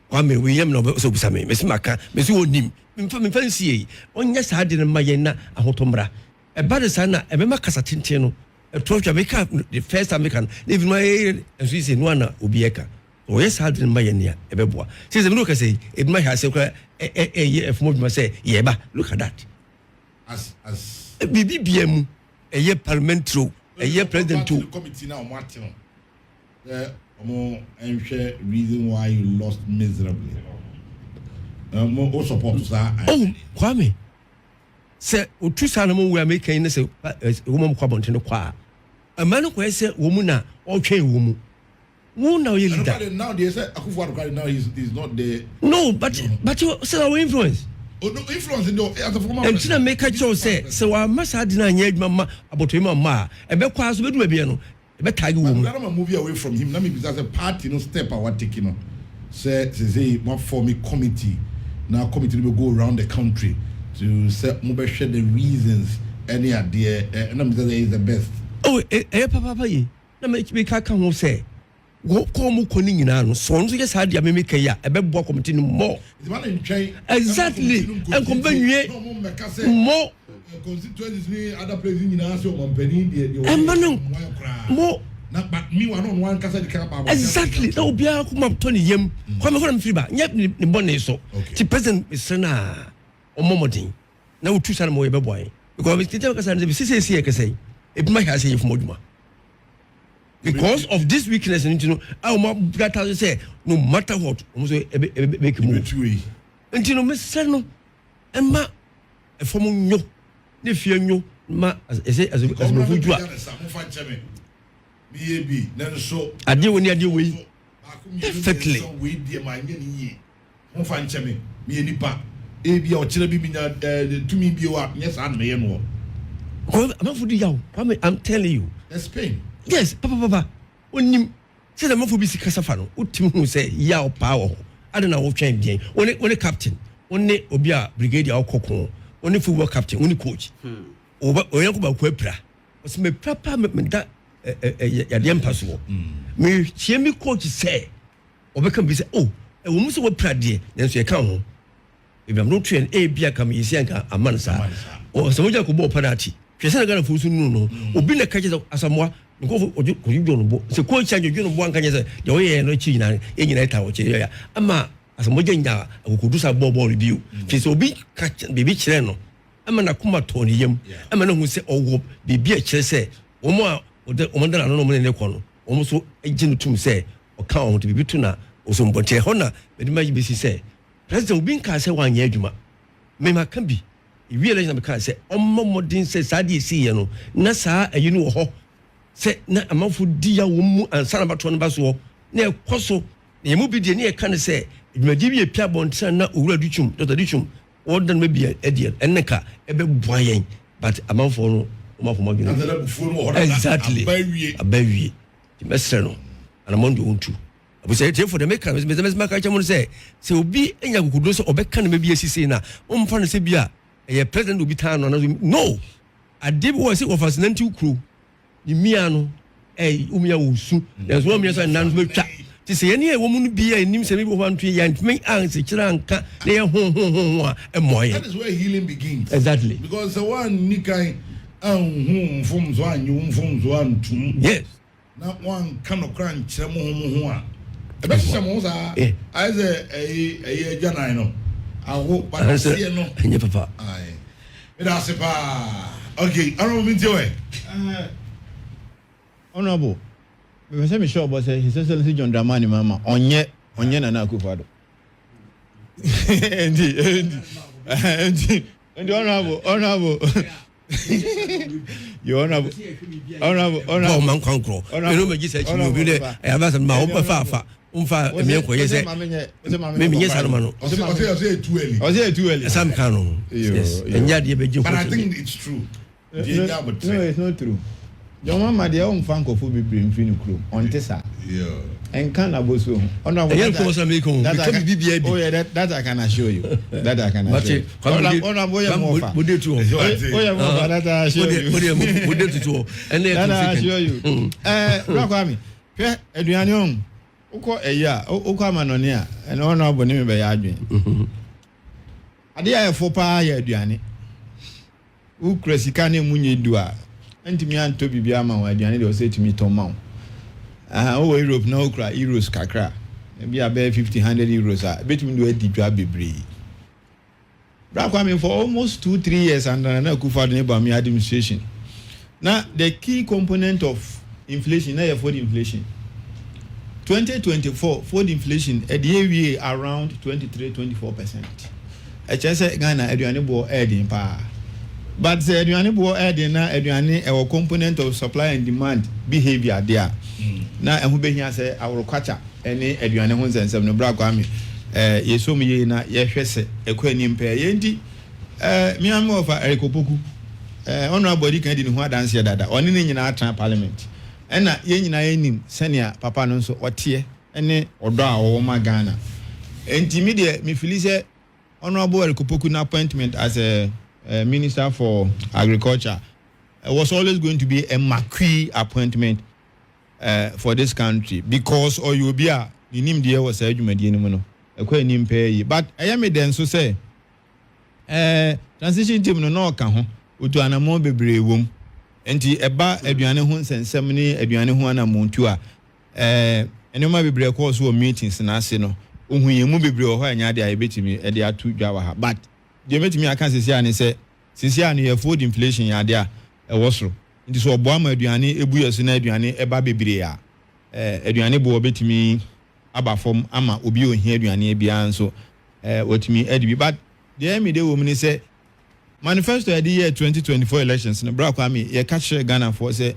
Kwame we yam no so busame me maka me so onim me fancy yi onya saa de ma yen na ahotomra e ba de sana e be makasa tenten no e to twa make the first time can even my so say no na obieka o yes had in my yen e be boa say say look say e be my ha say if mo say ye ba look at that as BBM a year parliamentary a year president to committee now Martin and share reason why you lost miserably. More support that. Oh, Kwame. Say, two Salomon we are making this a woman quabont in the choir. A man who said, woman, okay, woman. Who now you now they say, now he's not there. No, but you say our influence. Oh, no influence in the and to make a choice say, so I must have denied mamma about him, mamma, and be quite with Webiano. But I will move away from him. Let me be as a party, no step I want taking. Say, what for me committee. Now, committee will go around the country to share the reasons any idea. And I'm saying is the best. Oh, Papa, let me come say. Go come calling in an so just had your mimic a bed committee more. Exactly. And convey more. Constituencies other places in Asia, Montpellier, and Manon more. But me, one can say exactly. That will be a come up 20 yem. Come on, Fiba. Yep, the bonnet so. The president is Sena or Momodin. Now, two son more boy. Because Mr. Tell can say, it might have said Moduma. Because of this weakness, and you know, our mom got to say, no matter what, almost make a move. And you know, Miss Sano and Ma, a form of ne fear you, ma as a food. I do when you do we perfectly. We dear my ye. One fine chemi, me any pa. Abi or chillabi to me be up, yes, and me and more. Oh, I'm telling you. That's Spain. Yes, Papa. When you say the Mofu Bisi Casafano, who say Yao Power. I don't know what change. Only a captain, only Obia Brigadier or Coco. Only football captain, only coach. Over Oyakuba Quepra was my proper that a damn possible. Me, hear me coach say, or become be say, oh, a woman so proud, dear, then she come home. If I'm not trained, a beer come is younger, a mansa, or some Jacobo Panati. She said, I got a full soon, no, or be like catches of Asamoah, go for you don't. So, coach, and you don't want can say, the way I know China, in United Tower, Ama. As a Mojanga, I could do some ball review. She's so big, catch baby channel. I'm an Akuma Tony Yam. I'm an who say, oh, be a chase, or more, or the woman that I don't know in the corner. Almost so a gentle say, or count to be betuna, or some Bonte Hona, but it might be say. President Binka say 1 year, Juma. Mema can be. You realize I can't say, oh, Momodin says, I did see, you know, Nasa, and you know, say, not a month for dear woman and son about 20 basso, near Cosso, the movie near can say. It may give you a piabon son, not Ura Dichum, Dr. Dichum, or then maybe an idiot, and Neka, a bit boying, but a mouth for exactly a baby, the Messano, and among you own two. I would say, for the maker, Mr. Macachamon say, so be a young who does or beckon maybe a Sicina, Sabia, a president will be town on no. I did was it of us then two crew, the Miano, a Umia Usu, there's 1 year and none will chat. To say any woman be a name, say, 1 3 and make answer, Chiranka, they are home, and more. That is where healing begins. Exactly. Because the one Nikai, home forms one, you forms 1, 2. Yes. Not one cannot crunch, some home. The best Samosa, as a Janino. I hope I say no. And your papa. Aye. That's a okay, I don't mean to it. Honorable. We say me sure but say His Excellency John Dramani Mama onye na Akufo-Addo. And honorable. You honorable. Oh man conquer. You know me just say you be there. I have some ma fa. Umfa me ko yese. Me yes Salomon. I say too early. I say too early. Some canon. Yes. And ya dey beji. But I think it's true. No, it's not true. Your mama dey own fan ko fu be bring free crew on tesa. Yeah. And can aboso. Honorable. Oh yeah, that I can assure you. That I can assure you. Honorable ya mo fa. Bude tu. Oh yeah, mo fa that I assure you. Bude tu. And that I assure you. Rakwami. Hwe aduane on. Uko eya, uko amanonia, and one of them by adwin. Ade ya fopa ya aduane. U kresika ne munye dua. Ntimi anto bibia ma wa aduane de say to me Tom. O Europe na okra euros kakra. Maybe about 50-100 euros. Between do edipia bebre. Bra kwa me for almost 2-3 years under na Akufo Addo administration. Now the key component of inflation na food inflation. 2024 food inflation at the year around 23-24%. I just say Ghana aduane bo adding pa. But the aduane bo adding na aduane a component of supply and demand behavior there. Na ehu be hia say our kwacha ene aduane ho nsensem no bra kwa me yesom ye na ye hwese ekwa nimpa ye ndi me am of Erikopoku honorable kan di ne ho adanse dada oni ne nyina atra parliament ena ye nyina enim senia papa no nso otie ene odo a wo ma Ghana enti me de me feel say honorable Erikopoku na appointment as a minister for agriculture was always going to be a marquee appointment for this country because or you be a nim de was adwumadi nim no ekwa nim pay but ayame den so say transition team no ka ho otu anamo bebre wom enti eba aduane ho nsensem ni aduane ho anamontu a enema bebre ko so meetings na ase no ohun yemu bebre ho anya de ayebetimi e de atu dwa wa ha but de metimi aka sisi ani se sisi ani ye food inflation ya de a e wosoro nti so obo ama aduane ebu yeso na aduane eba bebre a aduane bo obetimi aba fom ama obi ohia aduane bia nso otimi edibi but de me de wo mni se manifesto of the year 2024 elections no bra kwa me ye catch Ghana for say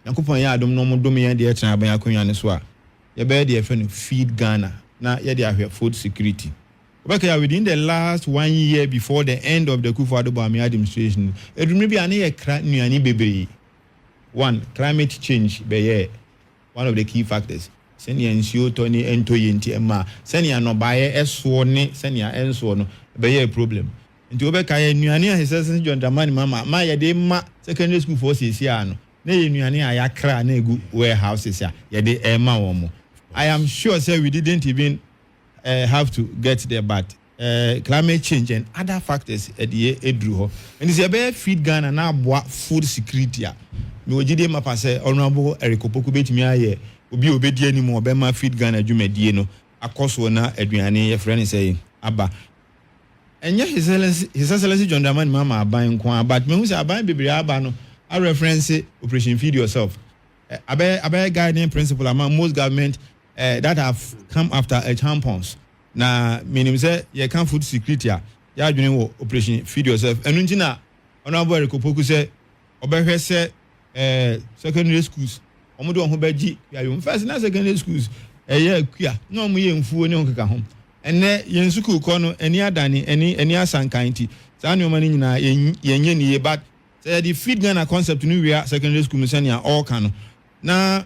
yakopon ya adom no modom ye de etena ban akonwa ne so a ye be de efe no feed Ghana na ye de ahwe food security obeka within the last 1 year before the end of the Akufo Addo administration edumri bia na ye kra nuani bebre one climate change be ye one of the key factors senia nsio to ni ento yenti ema senia no bae eso ne senia enso no be ye problem nti obeka ye nuane a hesese John Dramani ma ye de ma secondary school for CCA no na ye nuane a yakra na egu warehouses a ye de ema wo mo I am sure say we didn't even have to get there but climate change and other factors at the edru ho and is be feed Ghana na aboa food security a me ogide mapa say honorable Erikopoku betimi aye obi obedi animu obema feed Ghana dwumadie no akoso na aduane ye frɛ ne say aba enya his excellency John Dramani Mahama aban kwa but me hu say aban bebre aba no a reference operation feed yourself abai guiding principle among most government that have come after a tampons na meaning say you can food security ya adwene wo operation feed yourself enu nti na honorable Erikopoku say obehwe say secondary schools omodo ho baji ya yo first na secondary schools eye akua na omo ye mfuo ne nkeka ho enne yen school ko no eni adani eni asankanti saa ne omani nyina yenye ni ye but say the feed Ghana concept no we secondary school misania all kan na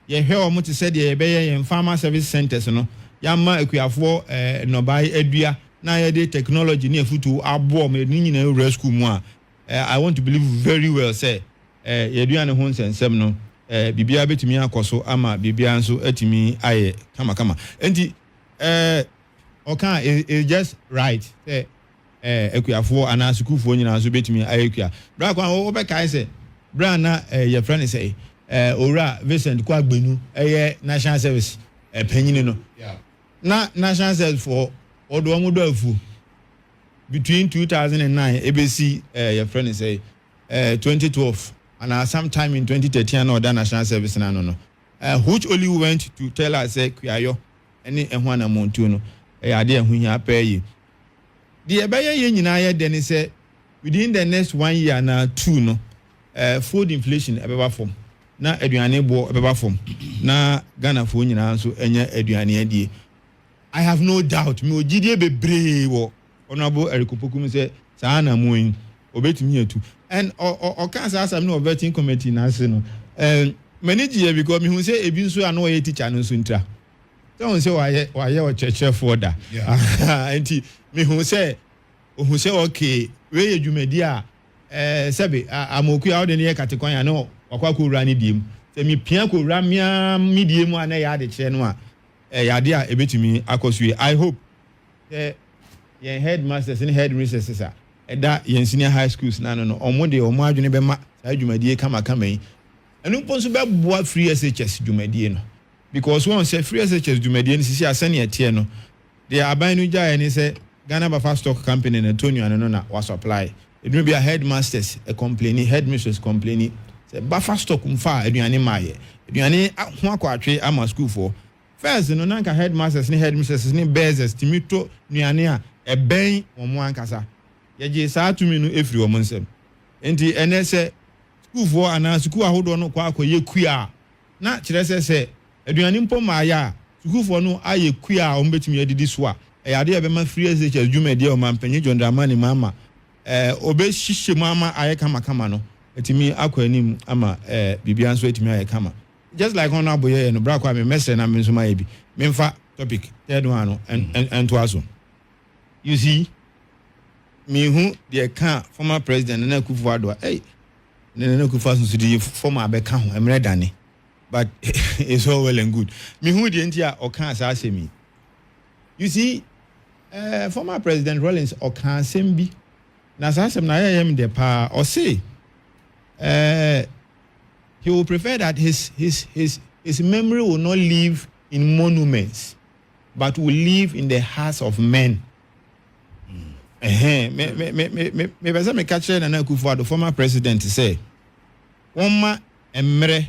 ye hwe omo te say de be ye farmer service centers no yama akuafo nobai adua na ye de technology ne afutu abo me ni nyina ewura school mu a I want to believe very well say ye dua ne ho nsensem no bibia betimi akoso ama bibia nso atimi aye kama enti oka is just right say akuafo ana sukufo nyina nso betimi ayekua bra kwa obeka say bra na ye friend say ora Vincent kwa gbenu national service panyini no na national service for odo omodo afu between 2009 ABC your friend say 2012 and sometime in 2013 or national service no which only went to tell us say kuayo any ehwa na montu no ade ehun hia pay the ebeye ye nyina ye den say within the next 1 year na 2 no food inflation ebeba form na aduane bo ebeba form na Ghana fo nyina nso enya aduane adie I have no doubt me ogidie bebre wo honorable Erikopoku say saa na moyin obetumi atu and o kan say asam no vetting committee na say no manage here because me hu say ebi nso ana o ye teacher no nso ntra so say waye o cheche for da anti me hu say okay we ye dwumadi a sebe amoku a o de ne katekwan ya no wakwa ko wura ne diem se me pia ko ramia media mu ana ya de kire no a ya de a ebetumi akosue. I hope your headmasters and headmistresses are that your senior high schools no omo de omo adwene be ma sa dwumadie kama yi enu ponso be boa free SHS dwumadie no because one say free SHS dwumadie no sisi asane etie no de aban no gya ni say Ghana Bafa Stock Company na Antonio no na was supply it will be a headmasters a complaining headmistress complaining say Bafa Stock mfa aduane maaye aduane ho akwatwe ama school for first no nanka headmasters ni headmistresses ni bezes timito nuane a ben omo ankasa ye saa tumi no efiri omo nsem enti ene se school for ana school ahodo no kwa akoye kua na kire se aduane mpo maaya school for no aye kua omo betumi adidi so a yade e be ma free SHS dwumadi o mampanyi John Dramani mama obe hihye mama aye kama no etimi akwa anim ama bibia nso etimi aye kama just like on aboye no bra kwa me message na me nso ma yebi memfa topic third one no and to aso you see me who the can former president Nana Akufo-Addo Nana Akufo-Addo so the former abeka ho emre dane but it's all well and good me who the entia o kan sa asemi you see former president Rollins o kan sembi na sa asem na yem de pa o say he will prefer that his memory will not live in monuments but will live in the hearts of men. Me pesa me catch Nana Akufo-Addo former president say woma emre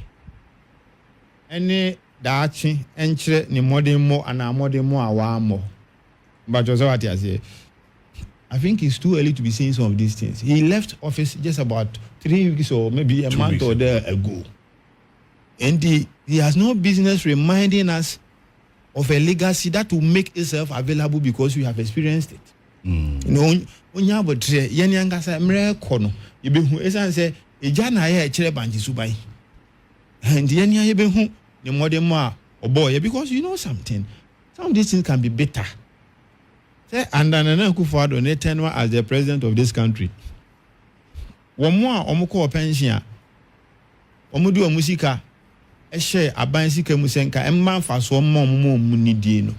ene daachi enchire ni modern mo ana modern mo awamo but also what I say I think it's too early to be saying some of these things. He left office just about 3 weeks or maybe a month or there ago. And he has no business reminding us of a legacy that will make itself available because we have experienced it. You know, when you have a tree, Yanyanga say, Mrekono, you be who is say, a jana here, chere banji subai. And Yanya, you be who, the modern ma or boy, because you know something. Some of these things can be better. And Nana Akufo-Addo ne tenure as the president of this country. Womwa omko pension. Omudu omusika ehye aban sika musenka emma faso mom munidie no.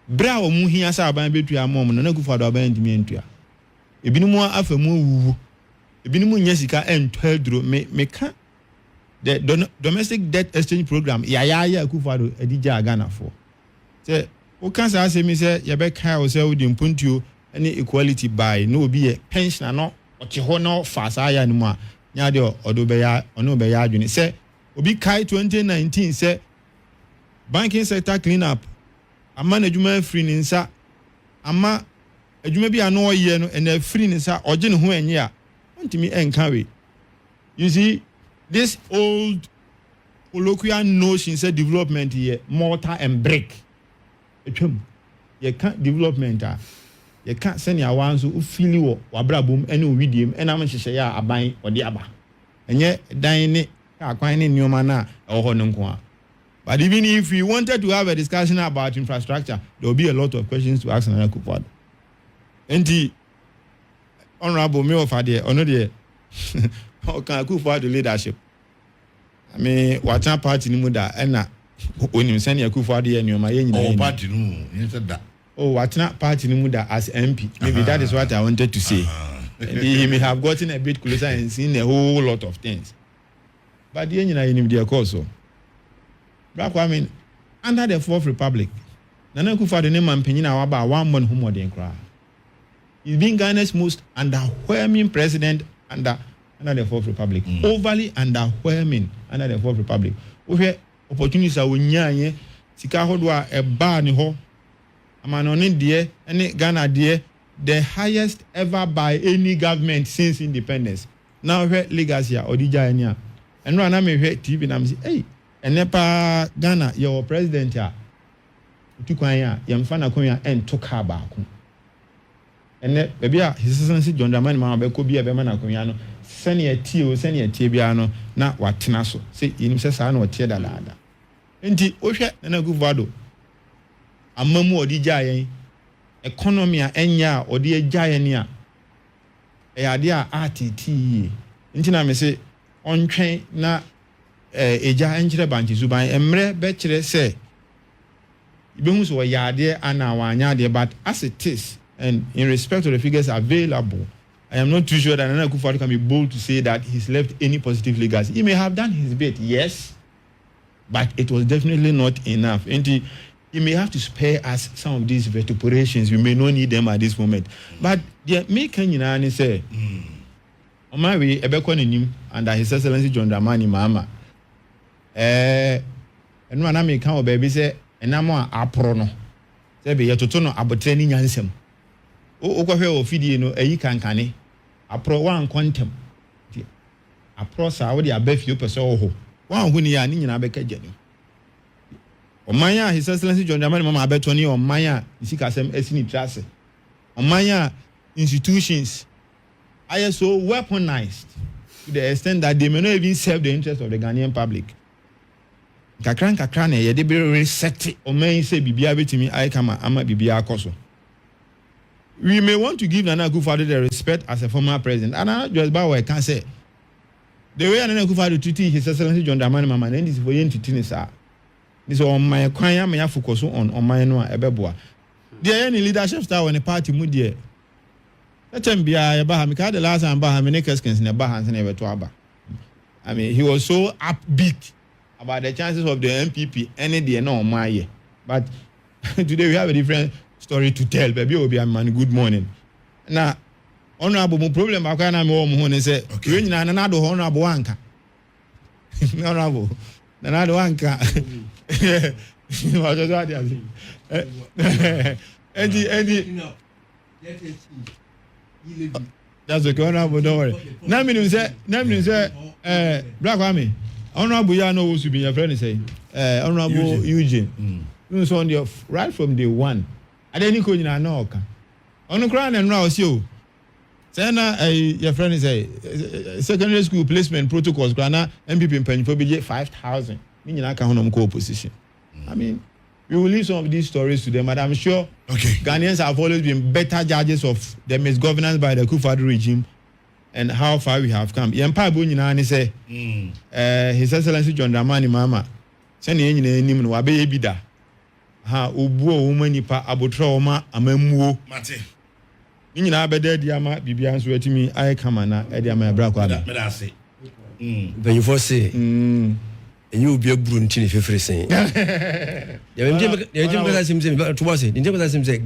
Bra omu hia sa aban betua mom Nana Akufo-Addo aban ndimi entua. Ebinumu afamu wuwu. Ebinumu nya sika entwadro me ka the domestic debt exchange program ya Akufo-Addo edija Ghana for. Say o kan sa say me say ye be kai o say o di mpuntuo any equality by no be a pension no o te ho no fa sa ya ni mu a nya de odo be ya ono be ya adwene say obi kai 2019 say banking sector clean up ama na adwuma free ni nsa ama adwuma bi ano ye no na free ni nsa oje ne ho enye a ntimi enka we you see this old colloquial notion say development here mortar and brick etwam ye can development ye can send ya wan so ufili wo wabrabom ene owidiem enam hyehye ya aban ode aba enye dan ne ka kwan ne nyoma na eho no nko a. But even if we wanted to have a discussion about infrastructure, there will be a lot of questions to ask Nana Akufo-Addo. Enti honorable me of ade ono de kan Akufo-Addo leadership I mean what party ni mu da ena onim sani Akufo-Addo ye nyoma ye nyina ye party no you said that what party ni mu da as MP maybe that is what I wanted to say. He may have gotten a bit closer and seen a whole lot of things but ye nyina ye nim de course. I mean, under the Fourth Republic, Nana Akufo-Addo ne mampanyin a waba one month ho modern kra. He's been Ghana's most underwhelming president under the Fourth Republic. Overly underwhelming under the Fourth Republic. We opportunities a wonyanye sika hodo a eba ni ho. Amano ne de ene Ghana de the highest ever by any government since independence. Now we legacy a odija anya. Enro na me hwe TV na me say, hey, enepa Ghana your president ya utukwan ya yemfa na konwa ento ka baako ene bebia a his excellency John Dramani Mahama be ko bia be ma na konwa no sene tie bia no na watena so se yinim se saa na otie dalada enti ohwe Nana Akufo-Addo amamu odi gyayen economy a enya odi gyayen a e ade a atiti enti na me se ontwen na eja enchire banchi zuban emre be chire say ibehu so yade ana wanya de but as it is and in respect to the figures available I am not too sure that Nana Akufo-Addo can be bold to say that he's left any positive legacy. He may have done his bit, yes, but it was definitely not enough. And he may have to spare us some of these vituperations. We may not need them at this moment. But the making you say, on my way, Ebekonim under His Excellency John Dramani Mahama. And when I make come baby say, and I'm more aprono. Say be to turn about training yansem. O ko ofidi no eyi kankane. Apro one quantum. Apro sa wo de abafio pese ho. Wan hu ni ya ni nyina beka jani. Omanya His Excellency John Dramani Mahama abetoni omanya isikasem esini trase. Omanya institutions are so weaponized to the extent that they may not even serve the interest of the Ghanaian public. Kakran ye de be reset oman say bibia betimi ai kama ama bibia akoso. We may want to give Nana Akufo-Addo the respect as a former president. And I just about what I can say. The way Nana Akufo-Addo treated His Excellency John Dramani Mahama, and this is for you to this is on my choir, may focus on my no ebeboa. There any leadership style when a party mood there. Let him be a Baham, the last time Baham and Nekeskins in the Bahans and ever to Abba. I mean, he was so upbeat about the chances of the MPP any day no my year. But today we have a different story to tell, baby. Obi man, good morning. Now, honorable problem. I can't know say. Okay. You know, another honorable wanka. Honorable, another wanka. That's okay. Honorable, don't worry. Name say, Black Army. Honorable, you know who should be your friend. Say, Honorable Eugene. You know, on the right from day one. I didn't go in a knock. On the crown and rouse you. Sana, your friend is a secondary school placement protocols. Grana MPP in Penny for 5,000. Meaning I can't co-opposition. I mean, we will leave some of these stories to them, but I'm sure Ghanaians have always been better judges of the misgovernance by the Akufo-Addo regime and how far we have come. Yempa Bunyina say, His Excellency John Dramani Mahama, send the engine in Wabe Bida. Ha obuo wo manipa abotra wo ma amamuo mate ni nyina abede dia ma bibia nso atimi ai kama na e dia ma bra kwa da me da se when you first say and you be a brunti ni fefere sen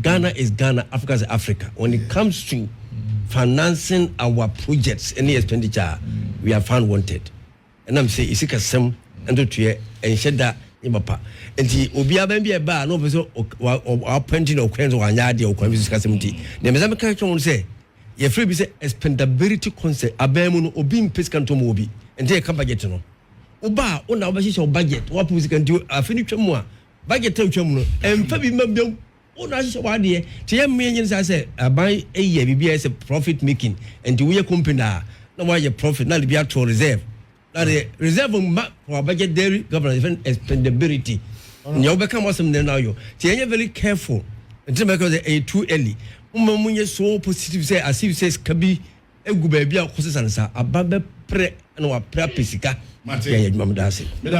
Ghana is Ghana, Africa is Africa. When it comes to financing our projects, any expenditure we are found wanted, and I'm saying isika sem endo to and shed that Imapa. And the Obia Bambi a bar, no vessel or painting or quaint or anyadi or convince Casimity. The Mazamaka won't say, your free business expendability concept, a bemun or being piscanto mobi, and take a budget. Oba, on our budget, what we can do a finish more. Budget term, and Fabi Mabel, on us, one year, 10 millions, I said, I buy a year, BBS a profit making, and do we accompany now why your profit, not be actual reserve. The reserve for budget dairy government expendability. You become awesome then now. You are very careful until because they too early. When so positive say as if says Kabi a good baby of courses and a baby pre and a prepisica.